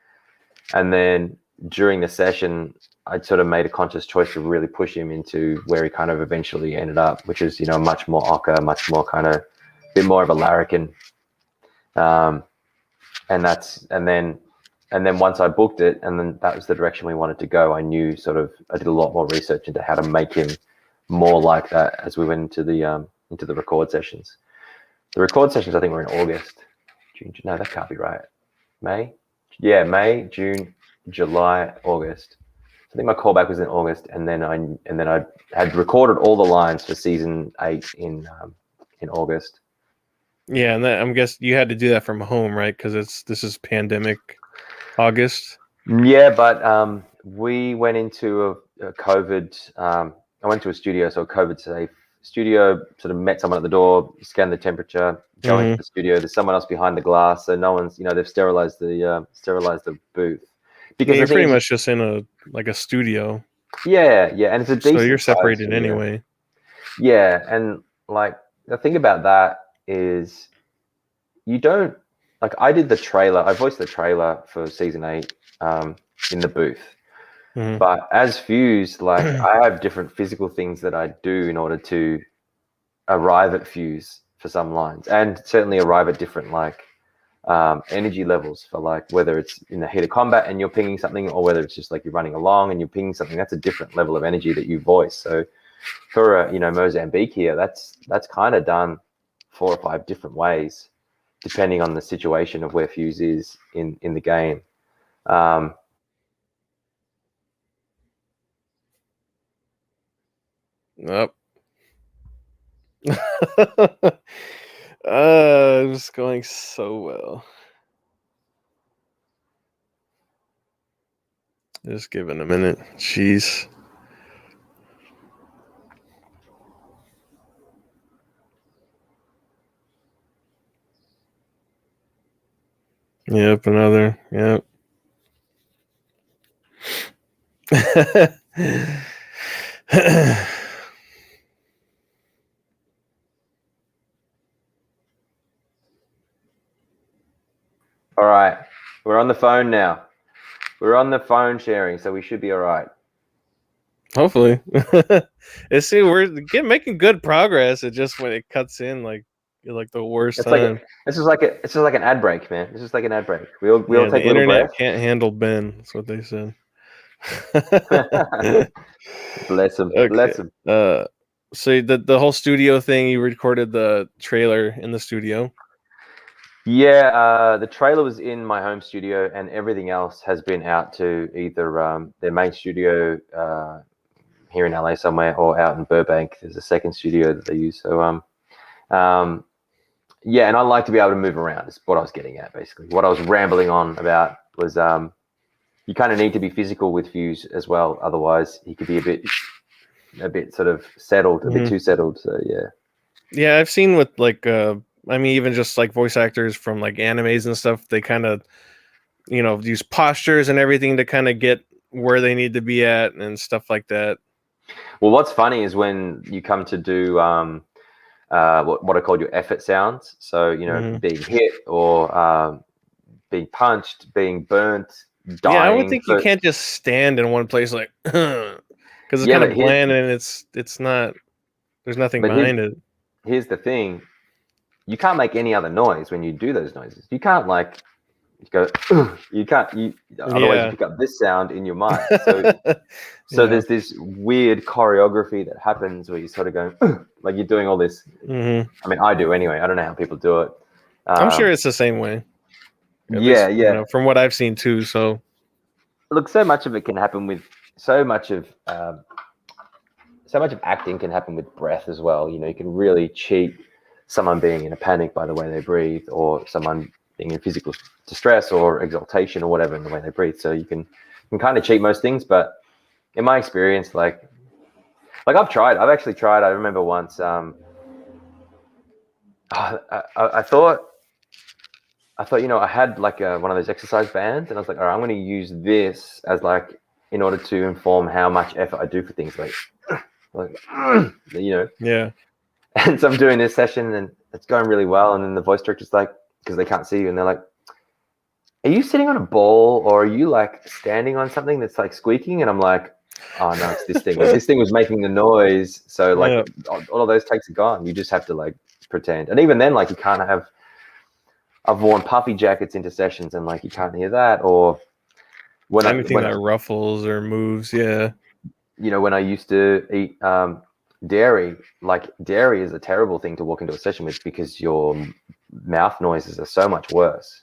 And then during the session, I'd sort of made a conscious choice to really push him into where he kind of eventually ended up, which is, much more ochre, much more kind of bit more of a larrikin. And then once I booked it, and then that was the direction we wanted to go, I knew I did a lot more research into how to make him more like that as we went into the record sessions. The record sessions, I think, were in August. June, no, that can't be right. May? Yeah, May, June, July, August. I think my callback was in August, and then I had recorded all the lines for season 8 in August. Yeah, and I'm guessing you had to do that from home, right? Because this is pandemic August. Yeah, but we went into a COVID. I went to a studio, so a COVID safe studio. Sort of met someone at the door, scanned the temperature, go into the studio. There's someone else behind the glass, so no one's. They've sterilized the booth. Because you're pretty much just in a studio. Yeah, and it's a decent. So you're separated anyway. Yeah, and like the thing about that is, you don't like. I did the trailer. I voiced the trailer for season 8 in the booth. But as Fuse, like, I have different physical things that I do in order to arrive at Fuse for some lines, and certainly arrive at different energy levels for, like, whether it's in the heat of combat and you're pinging something, or whether it's just like you're running along and you're pinging something. That's a different level of energy that you voice. So for Mozambique here, that's kind of done 4 or 5 different ways, depending on the situation of where Fuse is in the game. Yep. It's going so well. Just give it a minute. Jeez. Yep, another. Yep. All right, we're on the phone now. We're on the phone sharing, so we should be all right. Hopefully. See, we're making good progress. It just, when it cuts in, like the worst time. It's just like an ad break, man. It's just like an ad break. We all take a little breath. The internet can't handle Ben. That's what they said. Bless him. Okay. Bless him. So the whole studio thing, you recorded the trailer in the studio? Yeah, the trailer was in my home studio, and everything else has been out to either their main studio here in LA somewhere, or out in Burbank. There's a second studio that they use. So Yeah, and I like to be able to move around. Is what I was getting at, basically. What I was rambling on about was you kind of need to be physical with Fuse as well. Otherwise, he could be a bit sort of settled, a bit too settled. So yeah. Yeah, I've seen with like I mean even just like voice actors from like animes and stuff, they kind of use postures and everything to kind of get where they need to be at and stuff like that. Well, what's funny is when you come to do what I call your effort sounds. So being hit or being punched, being burnt, Yeah, I would dying. think you can't just stand in one place like because it's Yeah, kind but of bland and it's not. There's nothing behind it. here's the thing: you can't make any other noise when you do those noises. You can't like go. You can't. Otherwise you pick up this sound in your mind. So there's this weird choreography that happens where you sort of go like you're doing all this. I mean, I do anyway. I don't know how people do it. I'm sure it's the same way. At Yeah, least, from what I've seen too. So, look, so much of it can happen with so much of acting can happen with breath as well. You can really cheat someone being in a panic by the way they breathe, or someone being in physical distress or exaltation or whatever in the way they breathe. So you can kind of cheat most things, but in my experience, like I've actually tried. I remember once, I thought, I had like one of those exercise bands, and I was like, all right, I'm going to use this as like in order to inform how much effort I do for things like yeah. And so I'm doing this session, and it's going really well, and then the voice director's like, because they can't see you, and they're like, are you sitting on a ball, or are you like standing on something that's like squeaking? And I'm like, oh no, it's this thing. Like, this thing was making the noise, so like all of those takes are gone. You just have to like pretend, and even then, like you can't have. I've worn puffy jackets into sessions, and like you can't hear that, or when anything that ruffles or moves, yeah. When I used to eat dairy, like dairy is a terrible thing to walk into a session with because your mouth noises are so much worse.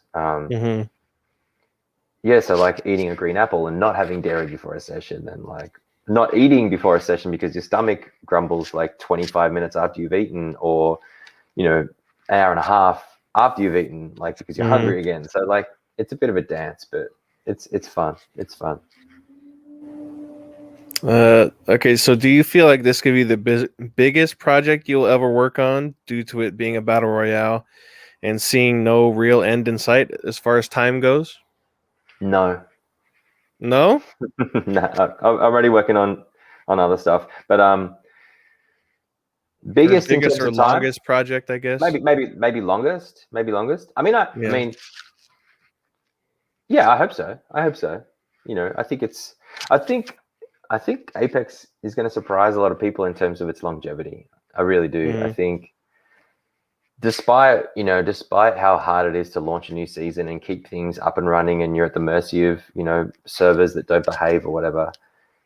Yeah, so like eating a green apple and not having dairy before a session, and like not eating before a session because your stomach grumbles like 25 minutes after you've eaten, or an hour and a half after you've eaten, like because you're hungry again. So like it's a bit of a dance, but it's fun. It's fun. Okay, so do you feel like this could be the biggest project you'll ever work on due to it being a battle royale and seeing no real end in sight as far as time goes? No. No? No, I'm already working on other stuff, but biggest in terms or of time, longest project, I guess. maybe longest. I mean, yeah, I hope so. I think Apex is going to surprise a lot of people in terms of its longevity. I really do. I think despite how hard it is to launch a new season and keep things up and running, and you're at the mercy of, servers that don't behave or whatever,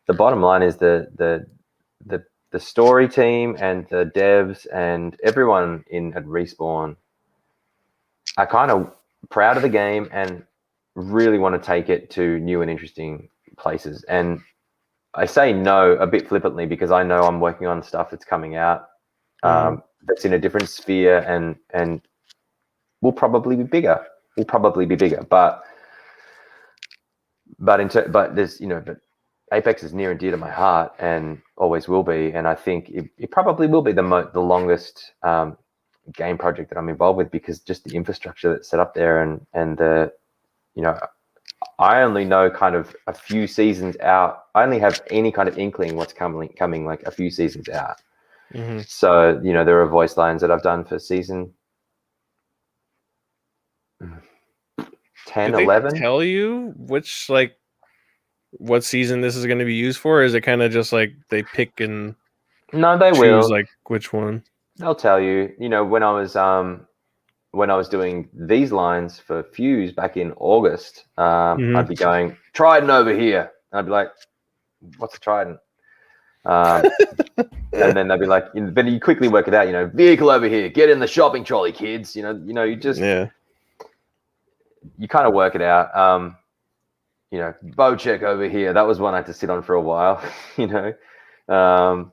the bottom line is the story team and the devs and everyone at Respawn are kind of proud of the game and really want to take it to new and interesting places. And I say no a bit flippantly because I know I'm working on stuff that's coming out that's in a different sphere and will probably be bigger. But there's but Apex is near and dear to my heart and always will be. And I think it probably will be the longest game project that I'm involved with, because just the infrastructure that's set up there and the I only know kind of a few seasons out. I only have any kind of inkling what's coming like a few seasons out. So there are voice lines that I've done for season 10, Did 11. they tell you what season this is going to be used for? Or is it kind of just like they pick and No, they choose will. like which one? They'll tell you. When I was doing these lines for Fuse back in August, I'd be going, Trident over here. And I'd be like, what's a Trident? And then they'd be like, then you quickly work it out, vehicle over here, get in the shopping trolley, kids. You just, you kind of work it out. Bow check over here. That was one I had to sit on for a while, or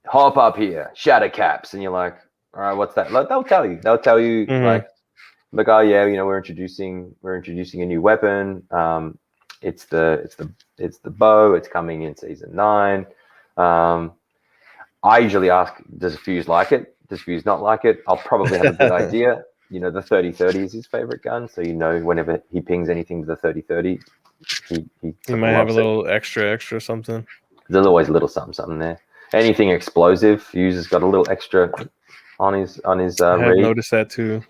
hop up here, shatter caps, and you're like, all right, what's that? Like, they'll tell you. They'll tell you like, oh yeah, we're introducing a new weapon. It's the bow. It's coming in season 9. I usually ask, does Fuse like it? Does Fuse not like it? I'll probably have a good idea. The 3030 is his favorite gun, so whenever he pings anything to the 3030, he might have a loves little extra something. There's always a little something there. Anything explosive, Fuse has got a little extra on his I have noticed that too.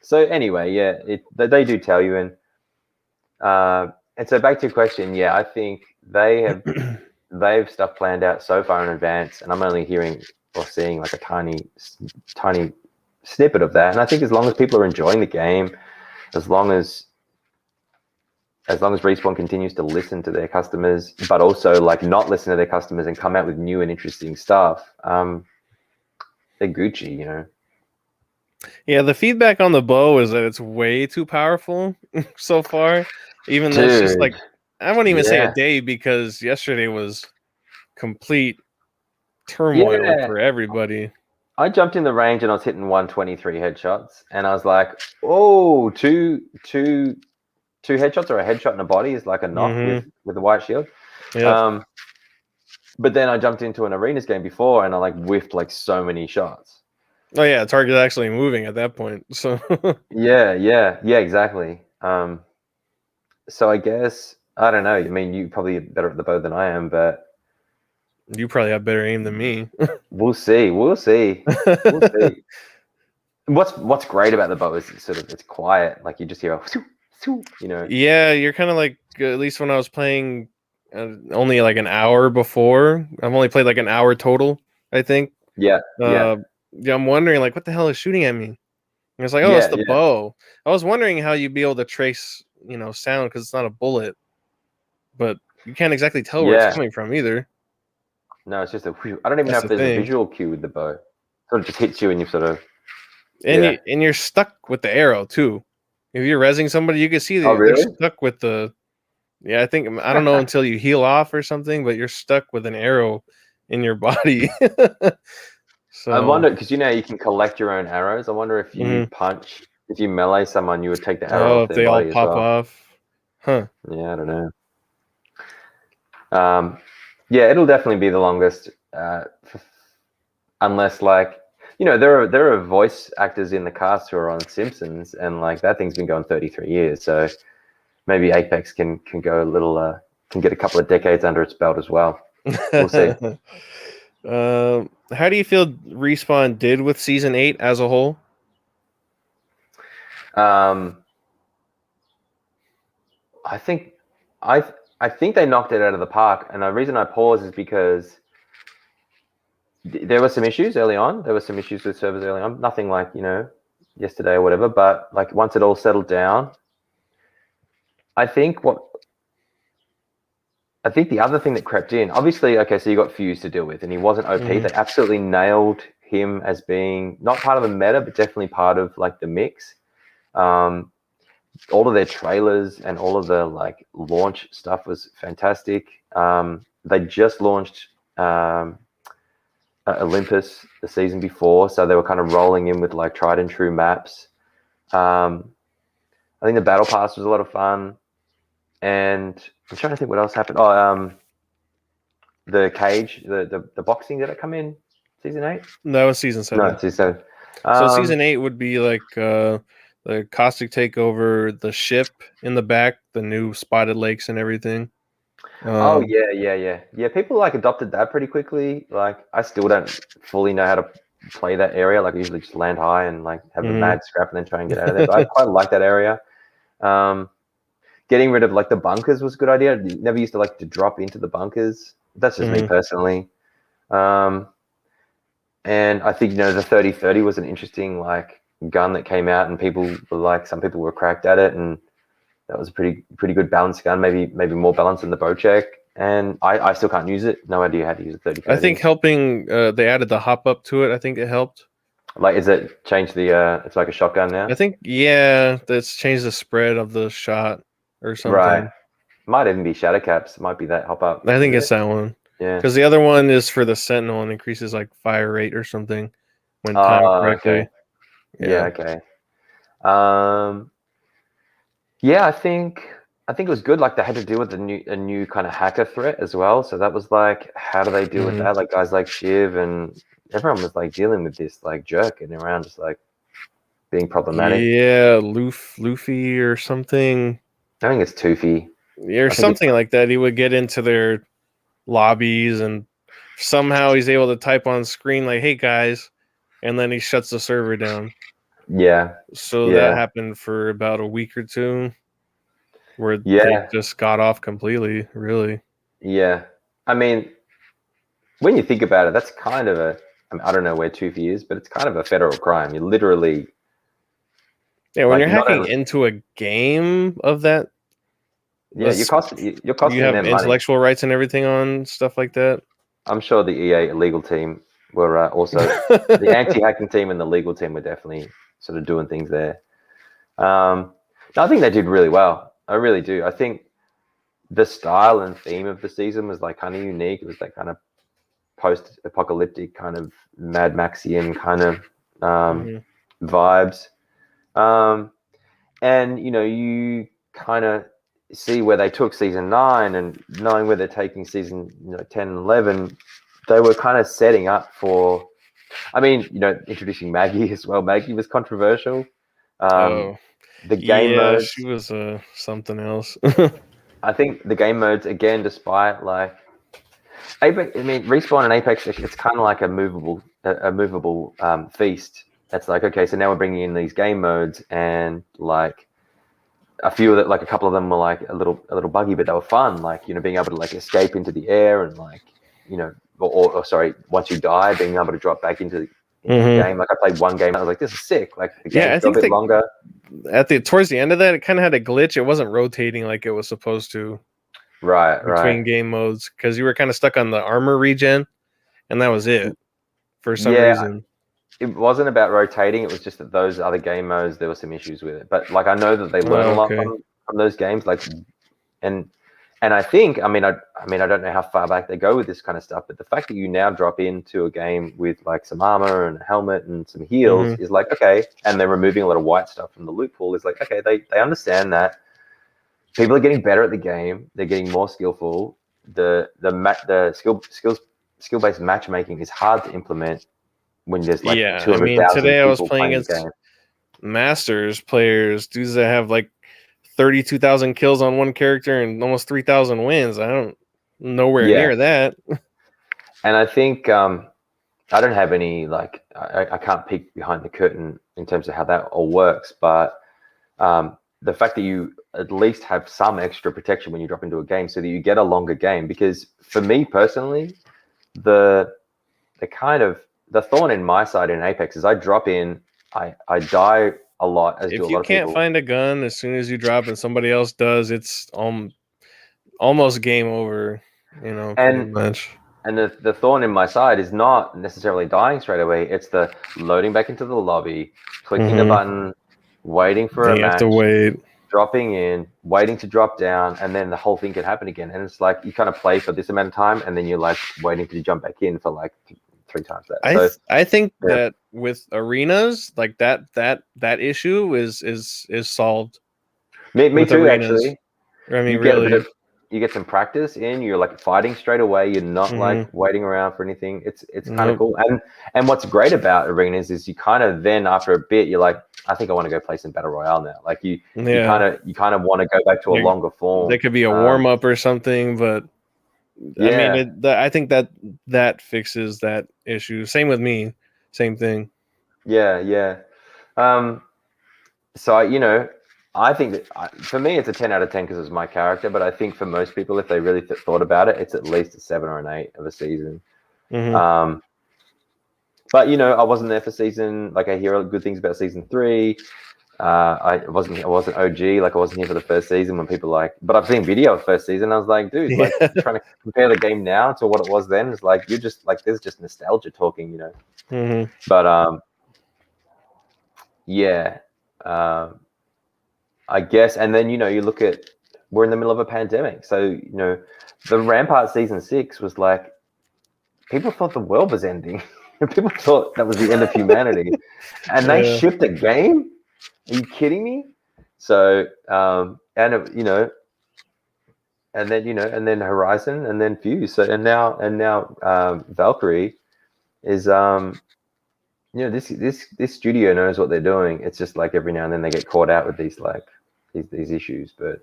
So anyway, yeah, they do tell you, and so back to your question, yeah, I think they've stuff planned out so far in advance, and I'm only hearing or seeing like a tiny snippet of that. And I think as long as people are enjoying the game, as long as Respawn continues to listen to their customers, but also like not listen to their customers and come out with new and interesting stuff, they're Gucci, Yeah, the feedback on the bow is that it's way too powerful so far. Even though it's just like, I won't even say a day, because yesterday was complete turmoil for everybody. I jumped in the range and I was hitting 123 headshots, and I was like, oh, two headshots or a headshot in a body is like a knock with the white shield. Yep. But then I jumped into an arenas game before, and I like whiffed like so many shots. Oh yeah, target's actually moving at that point. So yeah, exactly. So I guess, I don't know. I mean, you probably better at the bow than I am, but you probably have better aim than me. We'll see. What's great about the bow is it's quiet. Like you just hear, Yeah, you're kind of like, at least when I was playing only like an hour before. I've only played like an hour total, I think. Yeah. I'm wondering like, what the hell is shooting at me? And it's like, it's the bow. I was wondering how you'd be able to trace, sound, because it's not a bullet, but you can't exactly tell where it's coming from either. No, it's just a whew. I don't even know if there's a visual cue with the bow. Sort of just hits you and you sort of... And you're stuck with the arrow too. If you're rezzing somebody, you can see that they're stuck with the... Yeah, I don't know until you heal off or something, but you're stuck with an arrow in your body. So I wonder, because you can collect your own arrows. I wonder if you if you melee someone, you would take the arrow off their body as well. If they all pop off. Huh. Yeah, I don't know. Yeah, it'll definitely be the longest, unless like, there are voice actors in the cast who are on Simpsons, and like that thing's been going 33 years. So maybe Apex can go a little, can get a couple of decades under its belt as well. We'll see. How do you feel Respawn did with Season 8 as a whole? I think they knocked it out of the park, and the reason I pause is because there were some issues early on. There were some issues with servers early on. Nothing like yesterday or whatever, but like once it all settled down, I think the other thing that crept in, obviously, okay, so you got Fuse to deal with, and he wasn't OP. They absolutely nailed him as being not part of the meta, but definitely part of like the mix. All of their trailers and all of the like launch stuff was fantastic. They just launched Olympus the season before, so they were kind of rolling in with like tried and true maps. I think the battle pass was a lot of fun, and I'm trying to think what else happened. The cage, the boxing, did it come in season 8? No, that was season 7. No, season 7. So season 8 would be like the Caustic takeover, the ship in the back, the new spotted lakes and everything. Yeah. People like adopted that pretty quickly. Like I still don't fully know how to play that area. Like I usually just land high and like have a mad scrap and then try and get out of there. But I quite like that area. Getting rid of like the bunkers was a good idea. I never used to like to drop into the bunkers. That's just me personally. And I think the 3030 was an interesting like gun that came out, and people were like, some people were cracked at it, and that was a pretty good balanced gun. Maybe more balanced than the Bocek. And I still can't use it. No idea how to use a 3030. I think helping they added the hop up to it. I think it helped. Like, is it changed the it's like a shotgun now? I think that's changed the spread of the shot or something. Right. Might even be shadow caps. Might be that hop up. I think it's that one. Yeah. Because the other one is for the Sentinel and increases like fire rate or something when timed correctly. Okay. Yeah. Okay. Um, yeah, I think it was good. Like they had to deal with a new kind of hacker threat as well. So that was like, how do they deal with that? Like guys like Shiv and everyone was like dealing with this like jerk and around, just like being problematic. Yeah, Luffy or something. I think it's Toofy. Or I think it's something like that. He would get into their lobbies and somehow he's able to type on screen like, "Hey guys," and then he shuts the server down. yeah, So that yeah, happened for about a week or two, where they yeah, just got off completely. Really, yeah. I mean, when you think about it, that's kind of a. I mean, I don't know where Toofy is, but it's kind of a federal crime. You literally yeah. When like you're not hacking only into a game of that, yeah, you're you costing have them money. intellectual rights and everything on stuff like that. I'm sure the EA legal team were also the anti-hacking team and the legal team were definitely sort of doing things there. No, I think they did really well. I really do. I think the style and theme of the season was like kind of unique. It was that kind of post-apocalyptic kind of Mad Maxian kind of vibes. And you kind of see where they took season 9 and knowing where they're taking season 10 and 11, they were kind of setting up for, I mean, introducing Maggie as well. Maggie was controversial. Oh, The game yeah, modes, she was something else. I think the game modes, again, despite like Apex, I mean, Respawn and Apex, it's kind of like a movable feast. It's like, okay, so now we're bringing in these game modes, and like a few of that, like a couple of them were like a little buggy, but they were fun. Like being able to like escape into the air and like or sorry, once you die, being able to drop back into the game. Like I played one game, I was like, this is sick. Like the Yeah, games I go a think bit longer. towards the end of that, it kind of had a glitch. It wasn't rotating like it was supposed to Right, between game modes because you were kind of stuck on the armor regen, and that was it for some Yeah, reason. it wasn't about rotating. It was just that those other game modes, there were some issues with it. But like I know that they learn a lot Okay. from those games. Like and I think, I mean, I don't know how far back they go with this kind of stuff, but the fact that you now drop into a game with like some armor and a helmet and some heals is like, okay, and they're removing a lot of white stuff from the loot pool is like, okay, they understand that people are getting better at the game, they're getting more skillful. The skill based matchmaking is hard to implement when there's like Yeah, I mean, 200,000 today I was people playing playing the against game. Masters players, dudes that have like 32,000 kills on one character and almost 3,000 wins. I don't nowhere Yeah, near that. and I think I don't have any like I can't peek behind the curtain in terms of how that all works, but the fact that you at least have some extra protection when you drop into a game, so that you get a longer game. Because for me personally, the kind of the thorn in my side in Apex is I drop in, I die a lot, as do If a you lot of can't people. find a gun as soon as you drop and somebody else does, it's almost game over, pretty And much. and the thorn in my side is not necessarily dying straight away. It's the loading back into the lobby, clicking a button, waiting for Then a you have to match, wait. dropping in, waiting to drop down, and then the whole thing can happen again. And it's like you kind of play for this amount of time, and then you're like waiting to jump back in for like 3 times that. So I think yeah, that with arenas like that issue is solved me with too. arenas. Actually, I mean, you get a bit really. of you get some practice in. You're like fighting straight away. You're not like Mm-hmm. waiting around for anything. It's kind of Nope. cool. And what's great about arenas is you kind of then after a bit you're like, I think I want to go play some battle royale now. Like you Yeah. kind of want to go back to a longer That form. could be a warm up or something, but I mean, Yeah, I think that fixes that issue. Same with me. Same thing. yeah. Um, so I think that for me it's a 10 out of 10 because it's my character. But I think for most people, if they really thought about it, it's at least a 7 or an 8 of a season. Mm-hmm. But I wasn't there for season. Like I hear good things about season 3. I wasn't OG. Like I wasn't here for the first season when people like. But I've seen video of first season. I was like, dude, like Yeah. trying to compare the game now to what it was then. It's like you're just like there's just nostalgia talking, Mm-hmm. But yeah. I guess, and then you look at we're in the middle of a pandemic. So, you know, the Rampart season 6 was like, people thought the world was ending. People thought that was the end of humanity. And they shipped a game? Are you kidding me? So, you know, and then Horizon, and then Fuse. So, and now Valkyrie is, you know, this studio knows what they're doing. It's just like every now and then they get caught out with these issues. But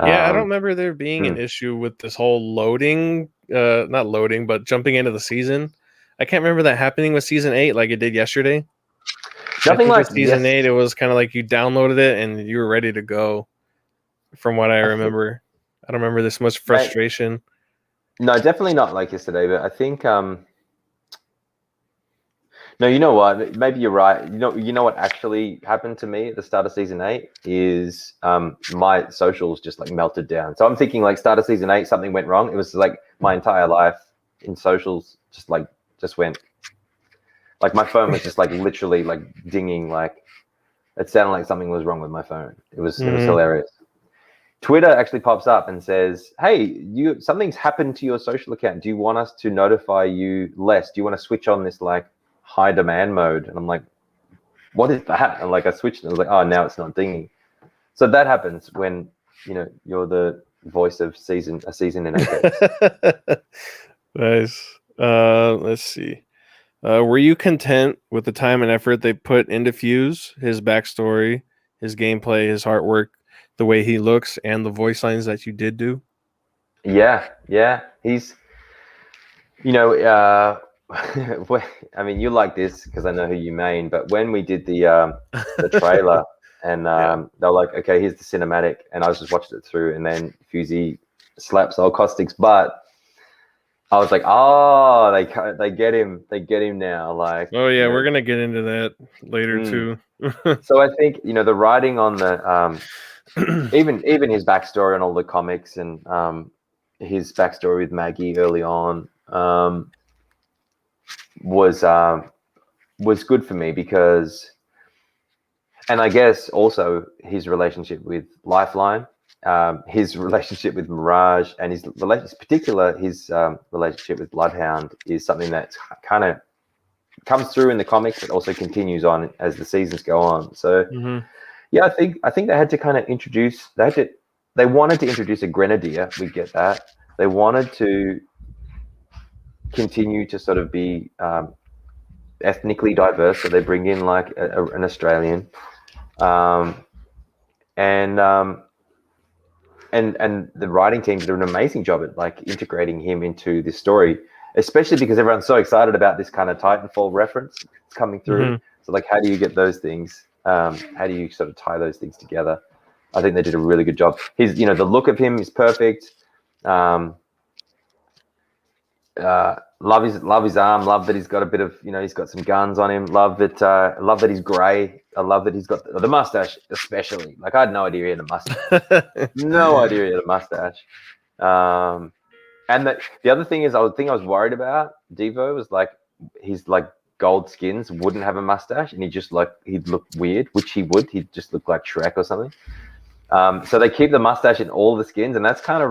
yeah, I don't remember there being an issue with this whole loading, not loading, but jumping into the season. I can't remember that happening with season 8 like it did yesterday. Nothing like season 8, it was kind of like you downloaded it and you were ready to go. From what I remember, I don't remember this much frustration. No, definitely not like yesterday. But I think, no, you know what? Maybe you're right. You know what actually happened to me at the start of season 8 is my socials just like melted down. So I'm thinking like start of season 8, something went wrong. It was like my entire life in socials just went. Like my phone was just like literally like dinging, like it sounded like something was wrong with my phone. It was hilarious. Twitter actually pops up and says, "Hey, something's happened to your social account. Do you want us to notify you less? Do you want to switch on this like high demand mode?" And I'm like, "What is that?" And like I switched and I was like, "Oh, now it's not dinging." So that happens when, you know, you're the voice of a season in 8 days. Nice. Let's see. Were you content with the time and effort they put into Fuse, his backstory, his gameplay, his artwork, the way he looks, and the voice lines that you did do? Yeah. He's, you know, I mean, you like this because I know who you main, but when we did the trailer and they're like, okay, here's the cinematic, and I was just watching it through, and then Fusey slaps old Caustic's butt. I was like, oh, they get him now. Like, oh yeah, we're gonna get into that later too. So I think, you know, the writing on the even his backstory and all the comics and his backstory with Maggie early on was good for me because, and I guess also his relationship with Lifeline. His relationship with Mirage and his relationship with Bloodhound is something that kind of comes through in the comics, but also continues on as the seasons go on. So, yeah, I think they had to kind of introduce. They wanted to introduce a Grenadier. We get that. They wanted to continue to sort of be ethnically diverse, so they bring in like an Australian, and the writing team did an amazing job at like integrating him into this story, especially because everyone's so excited about this kind of Titanfall reference coming through. So like, how do you get those things? How do you sort of tie those things together? I think they did a really good job. His, you know, the look of him is perfect. Love his arm. Love that he's got a bit of, you know, he's got some guns on him. Love that he's grey. I love that he's got the mustache, especially. Like, I had no idea he had a mustache. No idea he had a mustache. And the other thing is, I was worried about Devo was like his like gold skins wouldn't have a mustache, and he'd look weird, which he would. He'd just look like Shrek or something. So they keep the mustache in all the skins, and that's kind of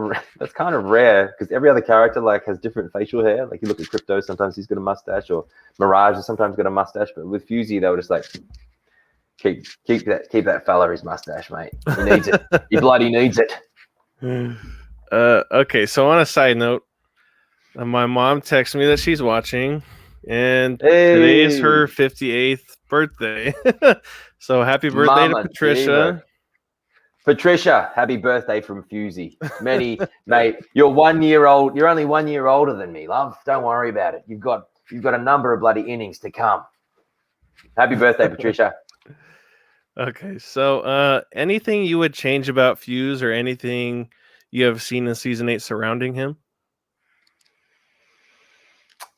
rare because every other character like has different facial hair. Like you look at Crypto, sometimes he's got a mustache, or Mirage has sometimes got a mustache. But with Fusey, they were just like, keep that fella his mustache, mate. He needs it. He bloody needs it. Okay, so on a side note, my mom texted me that she's watching, and today is her 58th birthday. So happy birthday to Patricia. Diva. Patricia, happy birthday from Fusey. Mate, you're 1 year old. You're only 1 year older than me, love. Don't worry about it. You've got a number of bloody innings to come. Happy birthday, Patricia. Okay, so anything you would change about Fuse or anything you have seen in season 8 surrounding him?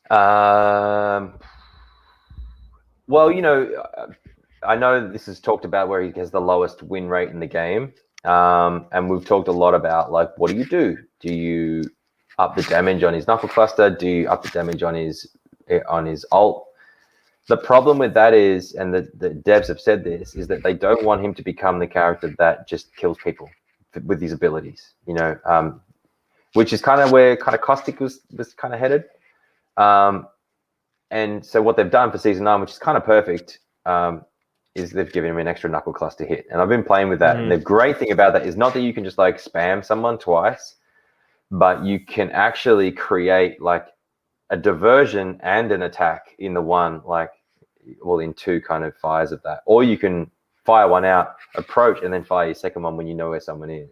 Well, you know, I know this is talked about where he has the lowest win rate in the game. And we've talked a lot about like, what do? Do you up the damage on his knuckle cluster? Do you up the damage on his ult? The problem with that is, and the devs have said this, is that they don't want him to become the character that just kills people. with these abilities, which is kind of where kind of Caustic was kind of headed. And so what they've done for season 9, which is kind of perfect, is they've given him an extra knuckle cluster hit. And I've been playing with that. And the great thing about that is not that you can just like spam someone twice, but you can actually create like a diversion and an attack in the one, in 2 kind of fires of that. Or you can fire one out, approach, and then fire your second one when you know where someone is.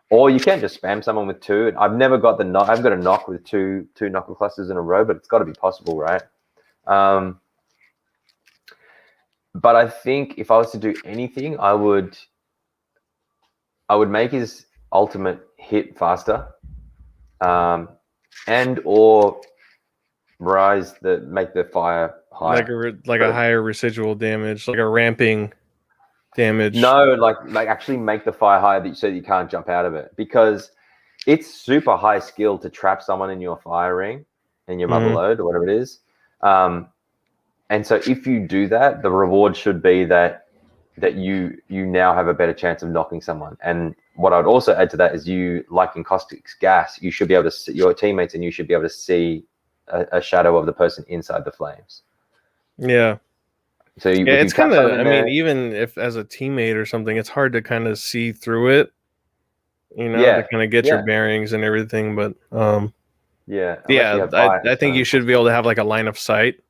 Or you can just spam someone with 2. I've never got I've got a knock with two knuckle clusters in a row, but it's got to be possible, right? But I think if I was to do anything, I would make his ultimate hit faster, and or make the fire higher, like a higher residual damage, like a ramping damage. No, like actually make the fire higher so that you can't jump out of it, because it's super high skill to trap someone in your fire ring, in your mother load or whatever it is. And so if you do that, the reward should be that you now have a better chance of knocking someone. And what I'd also add to that is like in Caustic's gas, you should be able to see your teammates, and you should be able to see a shadow of the person inside the flames. Yeah. So it's kind of, I mean, even if as a teammate or something, it's hard to kind of see through it, to kind of get your bearings and everything. But I think you should be able to have like a line of sight.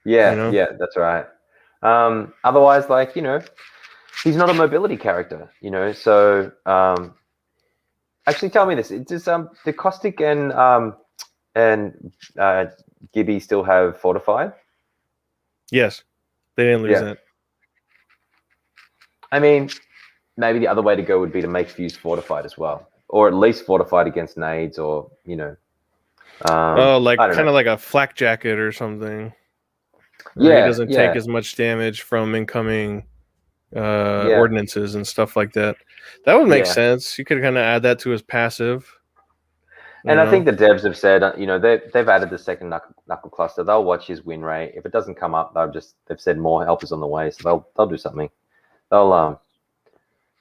Yeah, that's right. Otherwise, he's not a mobility character, so actually tell me this. Does the Caustic and Gibby still have fortified? Yes. They didn't lose that. I mean, maybe the other way to go would be to make Fuse fortified as well, or at least fortified against nades, or kind of like a flak jacket or something. He doesn't take as much damage from incoming ordinances and stuff like that. That would make sense. You could kind of add that to his passive. And I think the devs have said, they've added the second knuckle cluster. They'll watch his win rate. If it doesn't come up, they've said more help is on the way. So they'll do something. They'll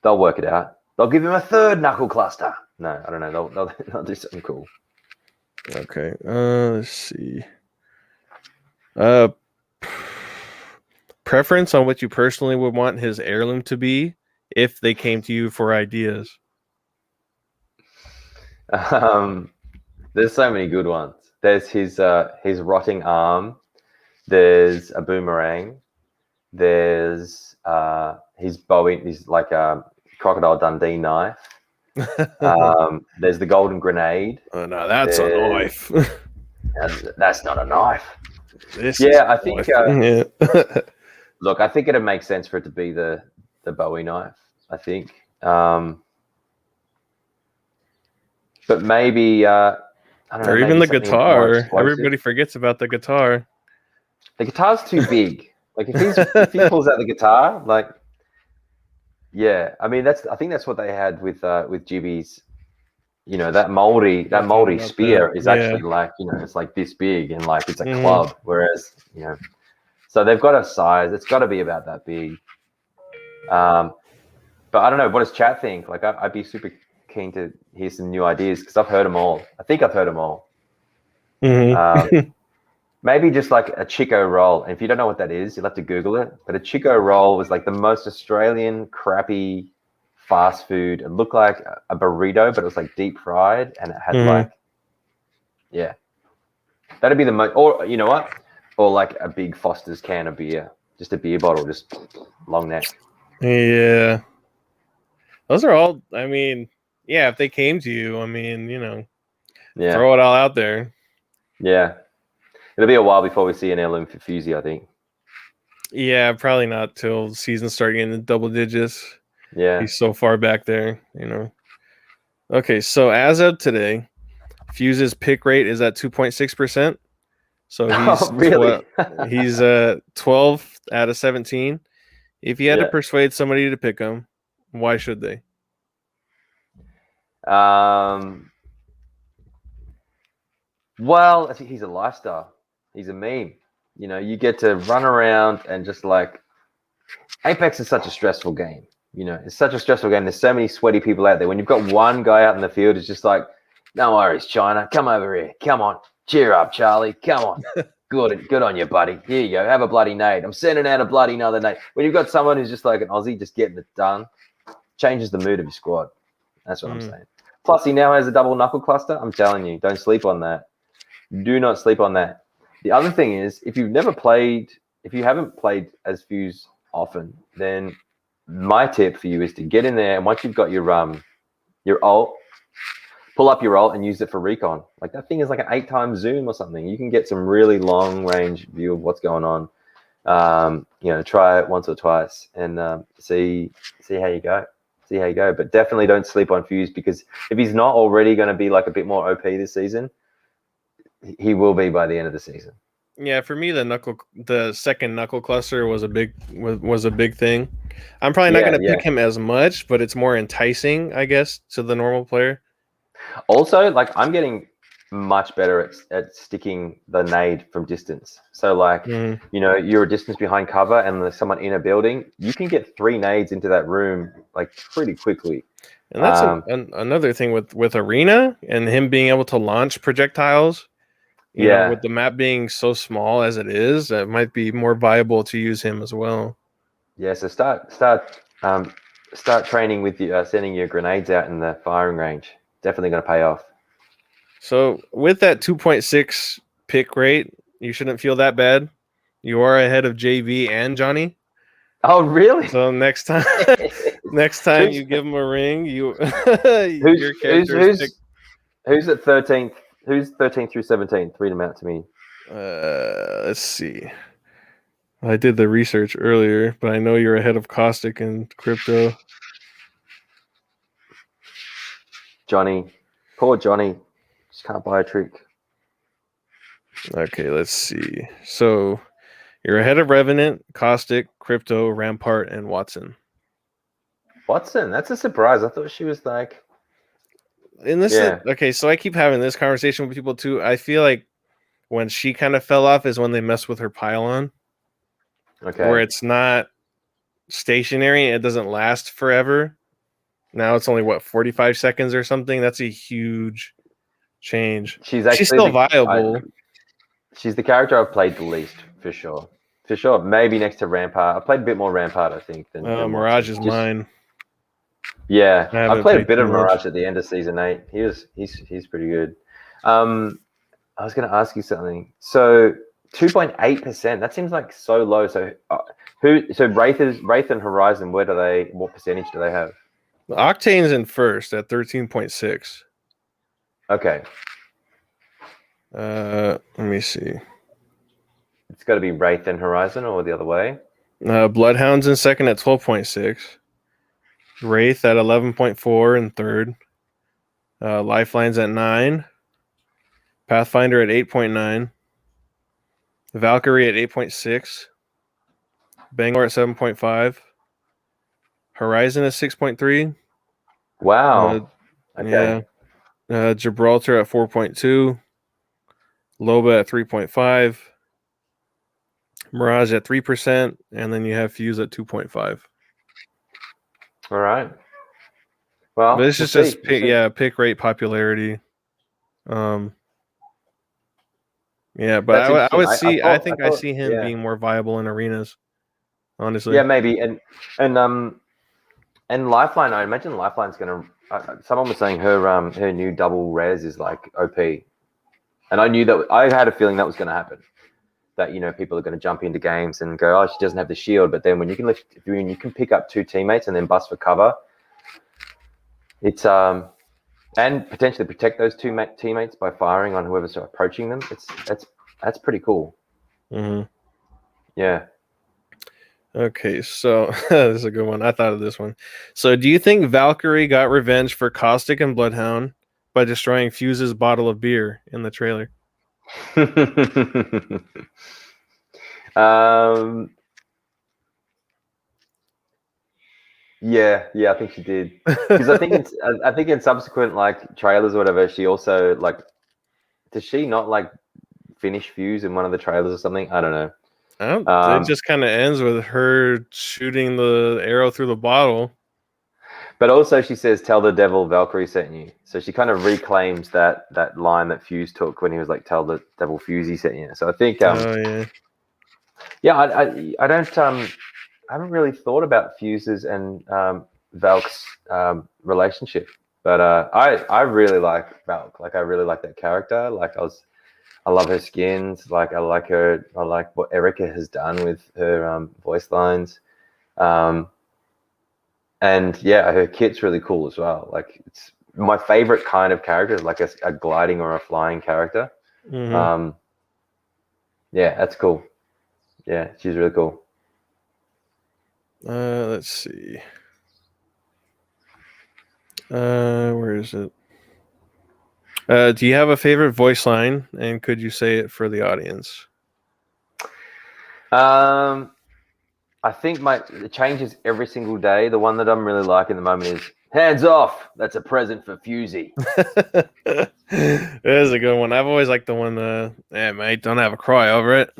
work it out. They'll give him a third knuckle cluster. No, I don't know. They'll do something cool. Okay. Let's see. Preference on what you personally would want his heirloom to be if they came to you for ideas. There's so many good ones. There's his rotting arm. There's a boomerang. There's his Bowie. He's like a Crocodile Dundee knife. There's the golden grenade. Oh no, that's a knife. That's not a knife. I think. Look, I think it'd make sense for it to be the Bowie knife. I think. But maybe I don't know. Or even the guitar. Everybody forgets about the guitar. The guitar's too big. Like if he pulls out the guitar, I mean I think that's what they had with Gibby's. That moldy spear is actually it's like this big, and like it's a club, whereas so they've got a size. It's got to be about that big. But I don't know. What does chat think? Like I'd be super keen to hear some new ideas, because I've heard them all. I think I've heard them all. Maybe just like a Chico roll. And if you don't know what that is, you'll have to Google it. But a Chico roll was like the most Australian crappy fast food. It looked like a burrito, but it was like deep fried, and it had that'd be the most. Or you know what? Or like a big Foster's can of beer, just a beer bottle, just long neck. Yeah, those are all. I mean, if they came to you, I mean, throw it all out there. Yeah, it'll be a while before we see an heirloom for Fusey, I think. Yeah, probably not till season starting in the double digits. Yeah, he's so far back there, Okay, so as of today, Fuse's pick rate is at 2.6%. So he's really? He's 12 out of 17. If you had to persuade somebody to pick him, why should they? Well, I think he's a lifestyle. He's a meme. You get to run around and just like Apex is such a stressful game. You know, it's such a stressful game. There's so many sweaty people out there. When you've got one guy out in the field, it's just like, no worries, China. Come over here. Come on. Cheer up, Charlie. Come on. Good on you, buddy. Here you go. Have a bloody nade. I'm sending out a bloody another nade. When you've got someone who's just like an Aussie, just getting it done, changes the mood of your squad. That's what I'm saying. Plus, he now has a double knuckle cluster. I'm telling you, don't sleep on that. Do not sleep on that. The other thing is, if you haven't played as Fuse often, then my tip for you is to get in there, and once you've got your ult, pull up your ult and use it for recon. Like, that thing is like an 8x zoom or something. You can get some really long range view of what's going on. You know, try it once or twice and see how you go. See how you go. But definitely don't sleep on Fuse, because if he's not already going to be like a bit more OP this season, he will be by the end of the season. Yeah, for me, the second knuckle cluster was a big thing. I'm probably not going to pick him as much, but it's more enticing, I guess, to the normal player. Also, like, I'm getting much better at sticking the nade from distance. So, like, you know, you're a distance behind cover and there's someone in a building, you can get 3 nades into that room like pretty quickly. And that's another thing with Arena and him being able to launch projectiles. You know, with the map being so small as it is, it might be more viable to use him as well. Yeah, so start training with you, sending your grenades out in the firing range. Definitely going to pay off. So with that 2.6 pick rate, you shouldn't feel that bad. You are ahead of JV and Johnny. Oh, really? So next time you give him a ring, your character who's at 13th? Who's 13th through 17th? Read them out to me. Let's see. I did the research earlier, but I know you're ahead of Caustic and Crypto. Johnny. Poor Johnny. Just can't buy a trick. Okay, let's see. So you're ahead of Revenant, Caustic, Crypto, Rampart, and Watson. Watson? That's a surprise. I thought she was like... And this is, okay, so I keep having this conversation with people too. I feel like when she kind of fell off is when they mess with her pylon. Okay. Where it's not stationary, it doesn't last forever. Now it's only 45 seconds or something. That's a huge change. She's still viable. She's the character I've played the least, for sure. For sure. Maybe next to Rampart. I played a bit more Rampart, I think, than Mirage is mine. Yeah, I played a bit of Mirage at the end of season 8. He's pretty good. I was going to ask you something. So 2.8%. That seems like so low. So Wraith and Horizon, what percentage do they have? Octane's in first at 13.6. Okay. Let me see. It's got to be Wraith and Horizon, or the other way. Bloodhound's in second at 12.6. Wraith at 11.4 in third. Lifeline's at 9. Pathfinder at 8.9. Valkyrie at 8.6. Bangalore at 7.5. Horizon at 6.3. Wow. Okay. Yeah. Gibraltar at 4.2. Loba at 3.5. Mirage at 3%. And then you have Fuse at 2.5. All right. Well, but it's just pick rate popularity. Yeah, but I would see. I think I see him being more viable in arenas. Honestly. Yeah, maybe. And Lifeline. I imagine Lifeline's gonna. Someone was saying her new double res is like OP, and I knew that. I had a feeling that was going to happen. That, you know, people are going to jump into games and go, oh, she doesn't have the shield. But then when you can pick up 2 teammates and then bust for cover, it's and potentially protect those 2 teammates by firing on whoever's approaching them. That's pretty cool. Mm-hmm. Yeah. Okay, so this is a good one. I thought of this one. So, do you think Valkyrie got revenge for Caustic and Bloodhound by destroying Fuse's bottle of beer in the trailer? Yeah, I think she did, because I think in subsequent like trailers or whatever, she also like, does she not like finish Fuse in one of the trailers or something? I don't know. It just kind of ends with her shooting the arrow through the bottle. But also she says, "Tell the devil Valkyrie sent you." So she kind of reclaims that line that Fuse took when he was like, "Tell the devil Fusey sent you." So I think, Oh yeah, I don't I haven't really thought about Fuse's and Valk's relationship, but I really like Valk. Like I really like that character. I love her skins. Like I like what Erica has done with her voice lines. And yeah, her kit's really cool as well. Like it's my favorite kind of character is like a gliding or a flying character. yeah. Yeah, that's cool. Yeah, she's really cool. Let's see. Where is it? Do you have a favorite voice line, and could you say it for the audience? Um, I think it changes every single day. The one that I'm really liking at the moment is "Hands off. That's a present for Fusey." That is a good one. I've always liked the one. Hey mate, don't have a cry over it.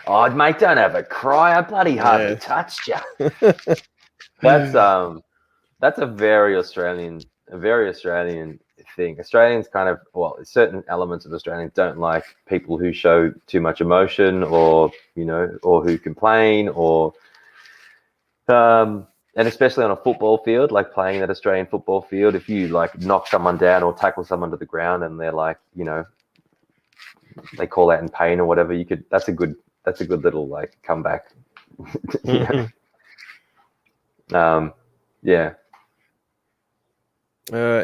Oh, mate, don't have a cry. I bloody hardly touched you. That's a very Australian thing. Australians kind of, well, certain elements of Australians don't like people who show too much emotion, or or who complain, or and especially on a football field, like playing that Australian football field, if you like knock someone down or tackle someone to the ground and they're like, they call out in pain or whatever, that's a good little like comeback. Yeah.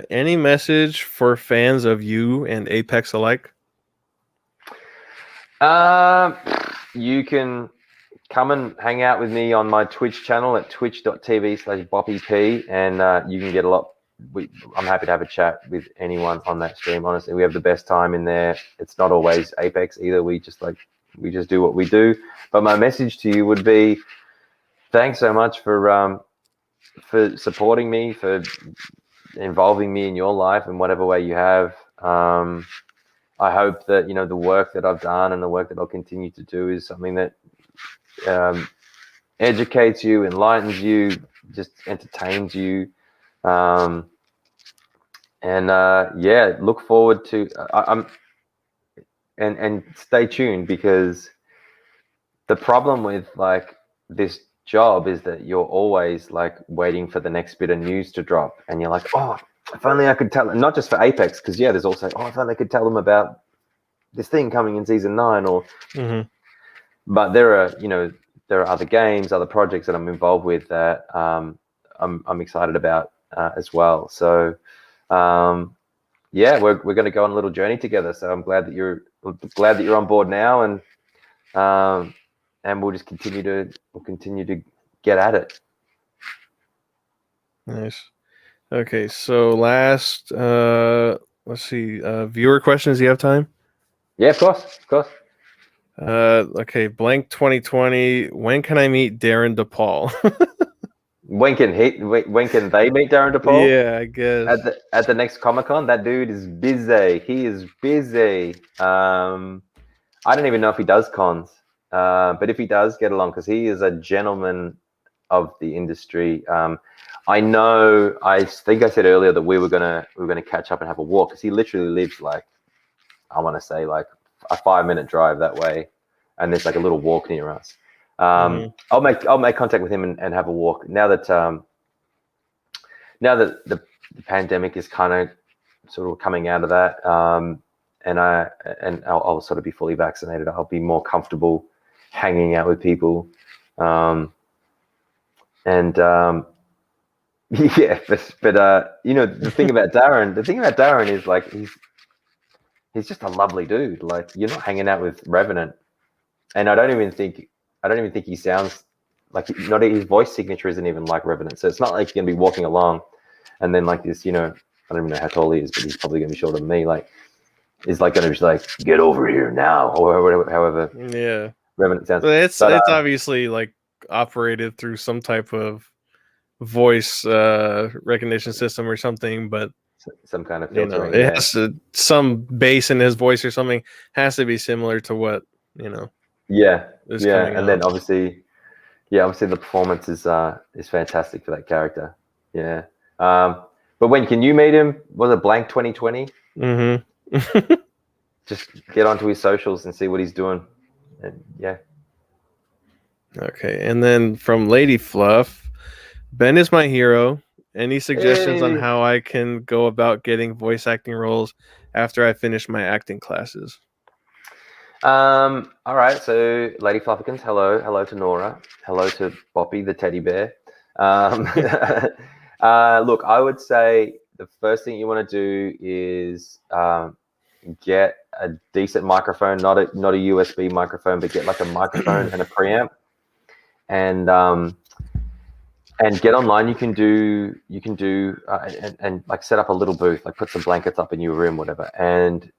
Any message for fans of you and Apex alike? You can come and hang out with me on my Twitch channel at twitch.tv/BoppyP, and you can get a lot. I'm happy to have a chat with anyone on that stream. Honestly, we have the best time in there. It's not always Apex either. We just do what we do. But my message to you would be, thanks so much for supporting me, for involving me in your life in whatever way you have. I hope that the work that I've done and the work that I'll continue to do is something that educates you, enlightens you, just entertains you, and yeah, look forward to. I'm and stay tuned, because the problem with like this job is that you're always like waiting for the next bit of news to drop, and you're like, oh, if only I could tell. Not just for Apex, because yeah, there's also, oh, if only I could tell them about this thing coming in season 9, or. But there are other games, other projects that I'm involved with that I'm excited about as well. So yeah, we're going to go on a little journey together. So I'm glad that you're on board now, and we'll continue to get at it. Nice. Okay, so last, let's see, viewer questions. Do you have time? Yeah, of course. Okay, blank 2020. When can I meet Darren DePaul? When can they meet Darren DePaul? Yeah, I guess at the next Comic-Con. That dude is busy. He is busy. I don't even know if he does cons, but if he does, get along, because he is a gentleman of the industry. I know. I think I said earlier that we were gonna catch up and have a walk, because he literally lives like, I want to say, like a 5-minute drive that way, and there's like a little walk near us. I'll make contact with him and have a walk now that the pandemic is kind of sort of coming out of that, and I'll sort of be fully vaccinated. I'll be more comfortable hanging out with people, and yeah, but the thing about Darren is like he's just a lovely dude. Like, you're not hanging out with Revenant, and I don't even think he sounds like, not his voice signature isn't even like Revenant. So it's not like you're gonna be walking along and then like this, I don't even know how tall he is, but he's probably gonna be shorter than me. Like, he's like gonna be like, get over here now, or whatever, however. Yeah, Revenant sounds. It's obviously like operated through some type of voice recognition system or something, but some kind of filtering. It has some bass in his voice or something has to be similar to what Yeah, is yeah, coming and out. then obviously, obviously the performance is fantastic for that character. Yeah. But when can you meet him? Was it blank 2020? Mm-hmm. Just get onto his socials and see what he's doing. And yeah. Okay, and then from Lady Fluff, Ben is my hero. Any suggestions on Hey. how I can go about getting voice acting roles after I finish my acting classes? All right. So, Lady Fluffikins, hello to Nora, hello to Boppy the teddy bear. Look, I would say the first thing you want to do is get a decent microphone, not a USB microphone, but get like a microphone and a preamp, and get online. You can do and like set up a little booth, like put some blankets up in your room, whatever. And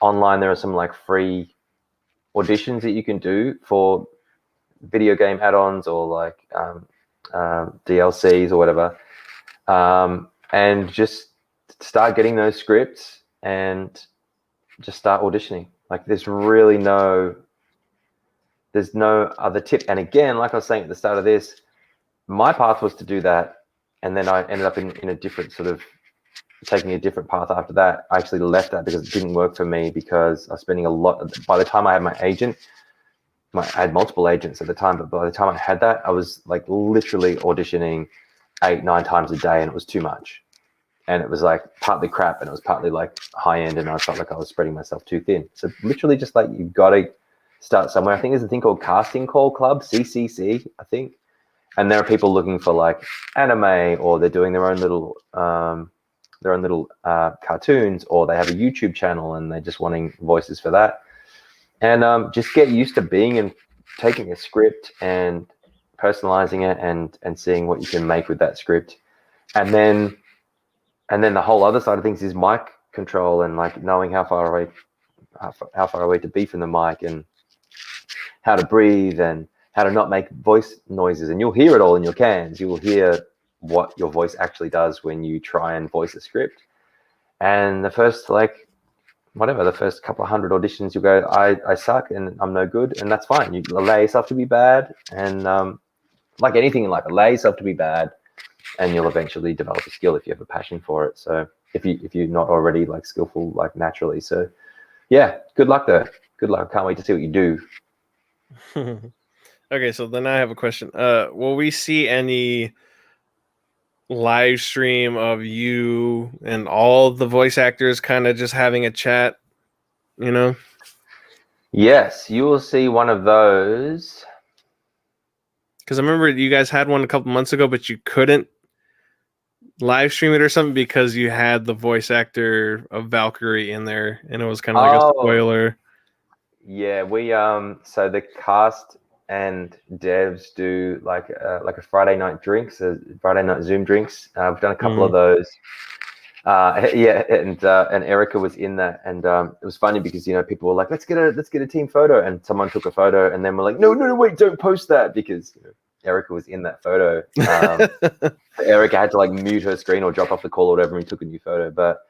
online there are some like free auditions that you can do for video game add-ons or like DLCs or whatever, and just start getting those scripts and just start auditioning. Like there's no other tip. And again, like I was saying at the start of this, my path was to do that, and then I ended up in a different sort of taking a different path after that. I actually left that because it didn't work for me, because I was spending a lot. By the time I had my agent, I had multiple agents at the time, but by the time I had that, I was like literally auditioning 8-9 times a day, and it was too much. And it was like partly crap, and it was partly like high end, and I felt like I was spreading myself too thin. So literally, just like you've got to start somewhere. I think there's a thing called Casting Call Club, CCC, I think, and there are people looking for like anime, or they're doing their own little cartoons, or they have a YouTube channel and they're just wanting voices for that. And just get used to being and taking a script and personalizing it and seeing what you can make with that script. And then the whole other side of things is mic control, and like knowing how far away to be from the mic, and how to breathe, and how to not make voice noises. And you'll hear it all in your cans. You will hear what your voice actually does when you try and voice a script. And the first the first couple of hundred auditions, you go, I suck and I'm no good, and that's fine. You allow yourself to be bad, and like anything in life, allow yourself to be bad, and you'll eventually develop a skill if you have a passion for it. So if you're not already like skillful like naturally, so yeah, good luck there. Good luck. Can't wait to see what you do. Okay, so then I have a question. Will we see any live stream of you and all the voice actors kind of just having a chat, you know? Yes, you will see one of those. Because I remember you guys had one a couple months ago, but you couldn't live stream it or something because you had the voice actor of Valkyrie in there, and it was kind of like a spoiler. Yeah, we so the cast and devs do like a Friday night drinks, Friday night Zoom drinks. We've done a couple of those. Yeah, and Erica was in that, and it was funny because people were like, let's get a team photo, and someone took a photo, and then we're like, no, wait, don't post that, because Erica was in that photo. Erica had to like mute her screen or drop off the call or whatever, and we took a new photo. But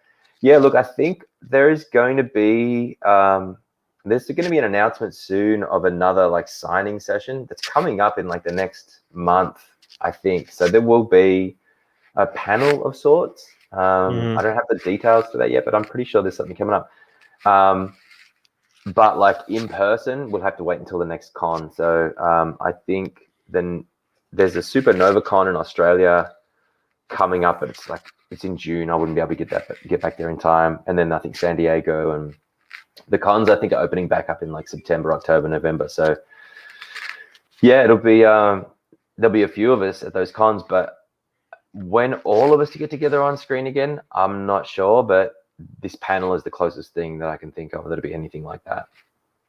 yeah, look, I think there is going to be there's going to be an announcement soon of another like signing session that's coming up in like the next month, I think. So there will be a panel of sorts. I don't have the details for that yet, but I'm pretty sure there's something coming up. But like in person, we'll have to wait until the next con. So I think then there's a Supernova Con in Australia coming up, but it's in June. I wouldn't be able to get back there in time. And then I think San Diego, and the cons I think are opening back up in like September, October, November. So yeah, it'll be there'll be a few of us at those cons, but when all of us to get together on screen again, I'm not sure, but this panel is the closest thing that I can think of that'll be anything like that.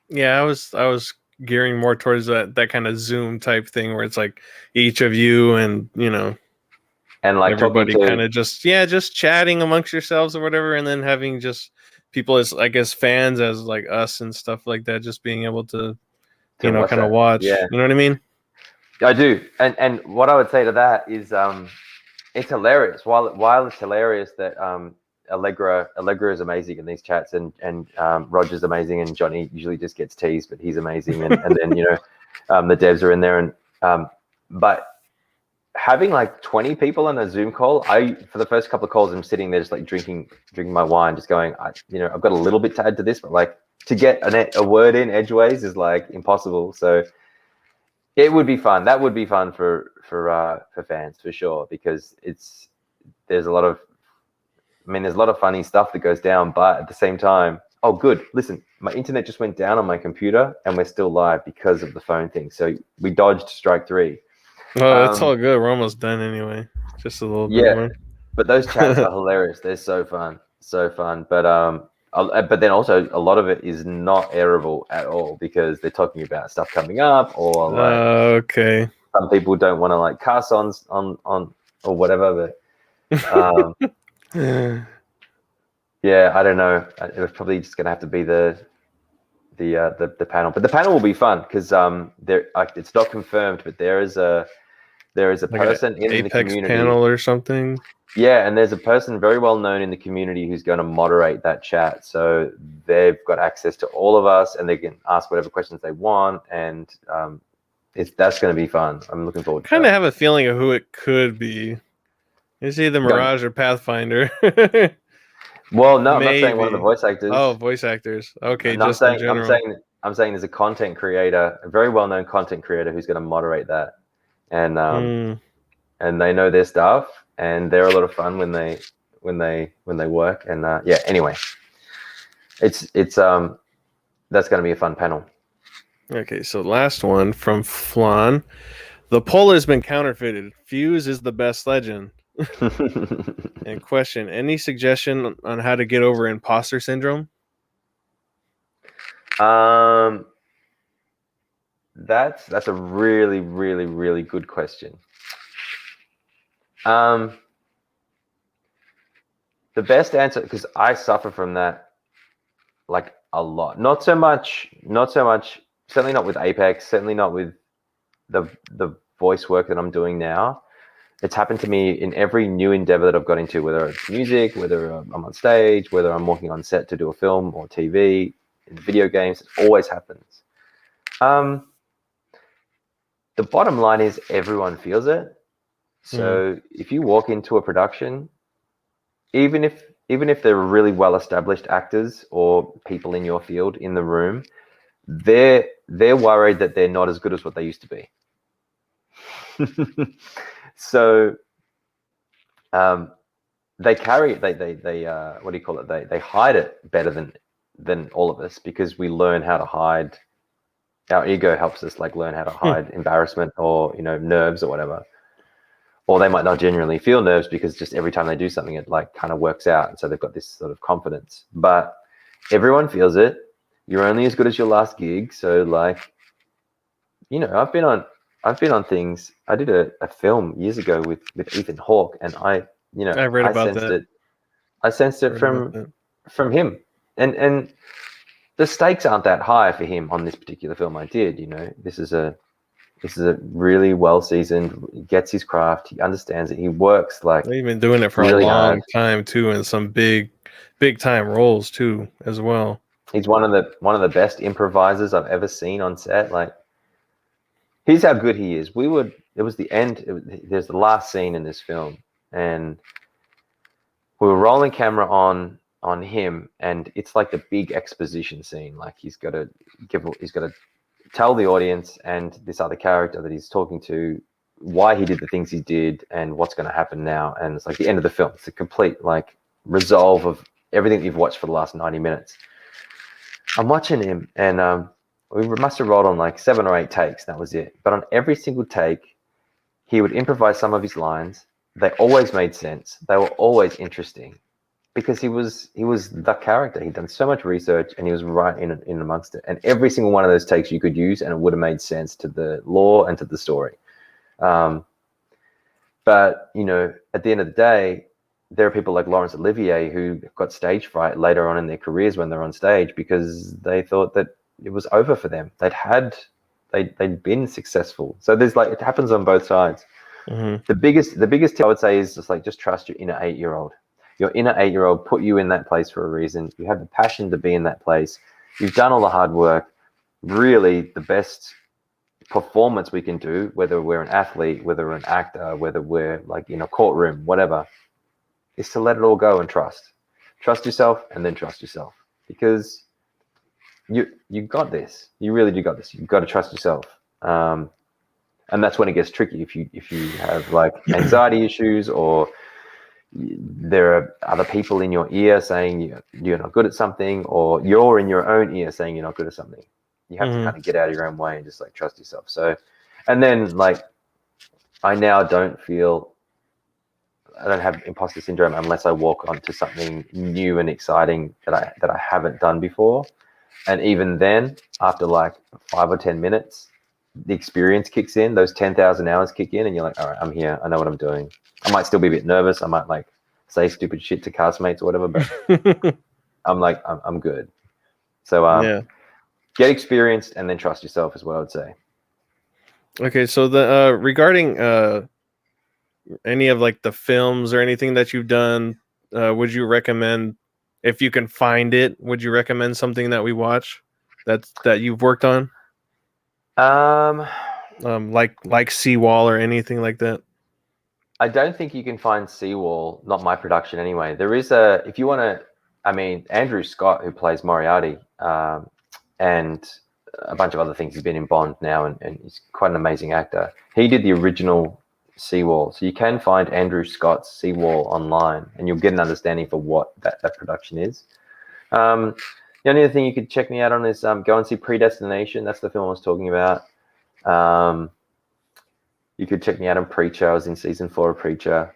Yeah, I was gearing more towards that kind of Zoom type thing where it's like each of you and and like everybody kind of just chatting amongst yourselves or whatever, and then having just people as I guess fans as like us and stuff like that, just being able to kind of watch. Yeah. You know what I mean? I do. And what I would say to that is it's hilarious. While it's hilarious that Allegra is amazing in these chats, and Roger's amazing, and Johnny usually just gets teased, but he's amazing, and then the devs are in there, and But having like 20 people on a Zoom call, for the first couple of calls, I'm sitting there just like drinking my wine, just going, I've got a little bit to add to this, but like to get a word in edgeways is like impossible. So it would be fun. That would be fun for fans for sure, because there's a lot of funny stuff that goes down, but at the same time, oh, good. Listen, my internet just went down on my computer and we're still live because of the phone thing. So we dodged strike 3. Oh, it's all good. We're almost done anyway. Just a little bit more. But those chats are hilarious. They're so fun. But then also a lot of it is not airable at all, because they're talking about stuff coming up, or like okay. Some people don't want to like cuss on or whatever. But yeah, I don't know. It was probably just gonna have to be the panel, but the panel will be fun because it's not confirmed, but there is a like person in the community panel or something. Yeah, and there's a person very well known in the community who's going to moderate that chat. So they've got access to all of us, and they can ask whatever questions they want, and that's going to be fun. I'm looking forward to it. Kind of have a feeling of who it could be. It's either Mirage or Pathfinder. Well, no, I'm not saying one of the voice actors. Oh, voice actors. Okay, no, just in general. I'm saying there's a content creator, a very well-known content creator who's going to moderate that, and they know their stuff, and they're a lot of fun when they work. And yeah, anyway, it's that's going to be a fun panel. Okay, so last one from Flan. The poll has been counterfeited. Fuse is the best legend. And question: any suggestion on how to get over imposter syndrome? That's a really, really, really good question. The best answer, because I suffer from that like a lot. Not so much. Certainly not with Apex. Certainly not with the voice work that I'm doing now. It's happened to me in every new endeavor that I've got into, whether it's music, whether I'm on stage, whether I'm walking on set to do a film or TV, in video games. It always happens. The bottom line is everyone feels it. So if you walk into a production, even if they're really well-established actors or people in your field in the room, they're worried that they're not as good as what they used to be. So they carry they what do you call it? They hide it better than all of us, because we learn how to hide. Our ego helps us like learn how to hide embarrassment or nerves or whatever. Or they might not genuinely feel nerves, because just every time they do something, it like kind of works out, and so they've got this sort of confidence. But everyone feels it. You're only as good as your last gig. So like, I've been on things. I did a film years ago with Ethan Hawke, and I read about that. I sensed it from him, and the stakes aren't that high for him on this particular film I did. This is a really well seasoned. He gets his craft. He understands it. He works like. He's been doing it for really a long time too, and some big time roles too as well. He's one of the best improvisers I've ever seen on set. Like, here's how good he is. It was the end. There's the last scene in this film, and we were rolling camera on him, and it's like the big exposition scene. Like he's got to tell the audience and this other character that he's talking to why he did the things he did and what's going to happen now. And it's like the end of the film. It's a complete like resolve of everything that you've watched for the last 90 minutes. I'm watching him, and we must have rolled on like 7 or 8 takes. That was it. But on every single take, he would improvise some of his lines. They always made sense. They were always interesting, because he was the character. He'd done so much research, and he was right in amongst it. And every single one of those takes you could use, and it would have made sense to the lore and to the story. But at the end of the day, there are people like Laurence Olivier who got stage fright later on in their careers when they're on stage, because they thought that it was over for them. They'd been successful. So there's like, it happens on both sides. Mm-hmm. The biggest tip I would say is just trust your inner 8-year-old. Your inner 8-year-old put you in that place for a reason. You have the passion to be in that place. You've done all the hard work. Really, the best performance we can do, whether we're an athlete, whether we're an actor, whether we're like in a courtroom, whatever, is to let it all go and trust yourself, and then trust yourself, because you got this. You really do got this. You've got to trust yourself. And that's when it gets tricky. If you have like anxiety issues, or there are other people in your ear saying you're not good at something, or you're in your own ear saying you're not good at something, you have to kind of get out of your own way and just like trust yourself. So, and then like I now I don't have imposter syndrome unless I walk onto something new and exciting that I haven't done before. And even then, after like 5 or 10 minutes, the experience kicks in. Those 10,000 hours kick in, and you're like, all right, I'm here. I know what I'm doing. I might still be a bit nervous. I might like say stupid shit to castmates or whatever, but I'm like, I'm good. So get experienced and then trust yourself is what I would say. Okay, so the regarding any of like the films or anything that you've done, would you recommend, if you can find it, would you recommend something that we watch that you've worked on? Like Seawall or anything like that? I don't think you can find Seawall, not my production anyway. There is if you want to, I mean, Andrew Scott, who plays Moriarty, and a bunch of other things. He's been in Bond now, and he's quite an amazing actor. He did the original Seawall. So you can find Andrew Scott's Seawall online, and you'll get an understanding for what that production is. The only other thing you could check me out on is go and see Predestination. That's the film I was talking about. You could check me out on Preacher. I was in season 4 of Preacher.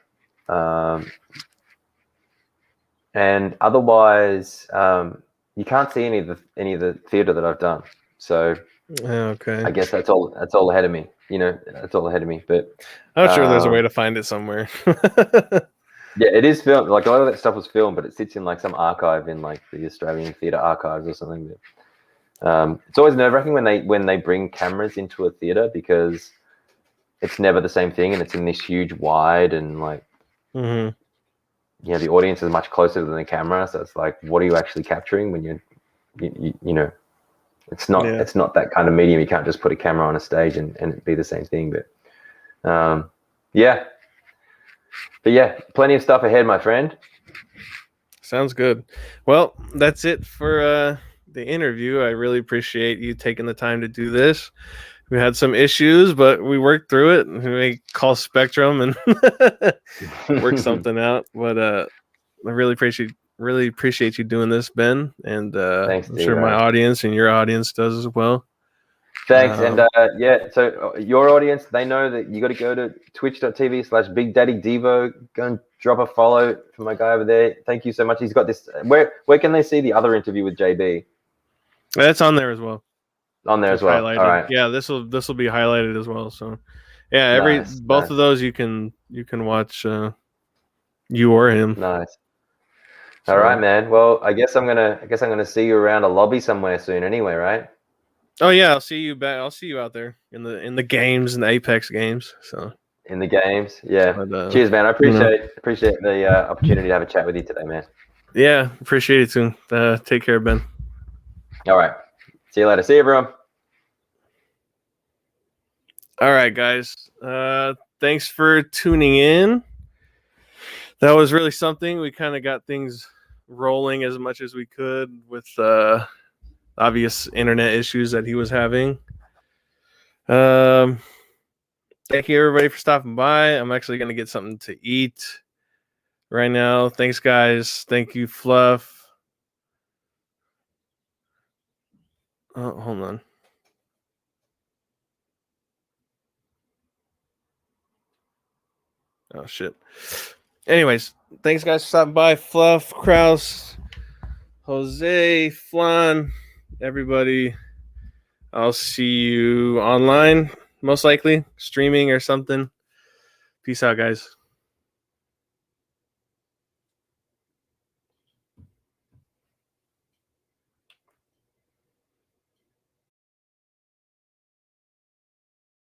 And otherwise, you can't see any of the theater that I've done. So okay, I guess that's all ahead of me. You know, that's all ahead of me. But I'm sure there's a way to find it somewhere. Yeah, it is filmed. Like a lot of that stuff was filmed, but it sits in like some archive in like the Australian Theatre Archives or something. But, it's always nerve-wracking when they bring cameras into a theatre, because it's never the same thing, and it's in this huge wide, and like mm-hmm. you know, the audience is much closer than the camera, so it's like, what are you actually capturing when you know, it's not that kind of medium. You can't just put a camera on a stage and it be the same thing. But yeah, plenty of stuff ahead, my friend. Sounds good. Well, that's it for the interview. I really appreciate you taking the time to do this. We had some issues, but we worked through it. We call Spectrum and work something out. But I really appreciate you doing this, Ben. And Thanks, I'm sure my audience and your audience does as well. Thanks. And so your audience, they know that you got to go to twitch.tv/BigDaddyDevo. Go and drop a follow for my guy over there. Thank you so much. He's got this. Where can they see the other interview with JB? That's on there as well. On there as well. Highlighted. All right. Yeah, this will be highlighted as well. So yeah, both of those you can watch you or him. Nice. So, all right, man. Well, I guess I'm gonna see you around a lobby somewhere soon anyway, right? Oh yeah, I'll see you back. I'll see you out there in the games, in the Apex games. So in the games, yeah. But, cheers, man. I appreciate the opportunity to have a chat with you today, man. Yeah, appreciate it too. Take care, Ben. All right. See you later. See you, everyone. All right, guys. Thanks for tuning in. That was really something. We kind of got things rolling as much as we could with obvious internet issues that he was having. Thank you, everybody, for stopping by. I'm actually going to get something to eat right now. Thanks, guys. Thank you, Fluff. Oh, hold on. Oh, shit. Anyways, thanks, guys, for stopping by. Fluff, Kraus, Jose, Flan, everybody. I'll see you online, most likely, streaming or something. Peace out, guys.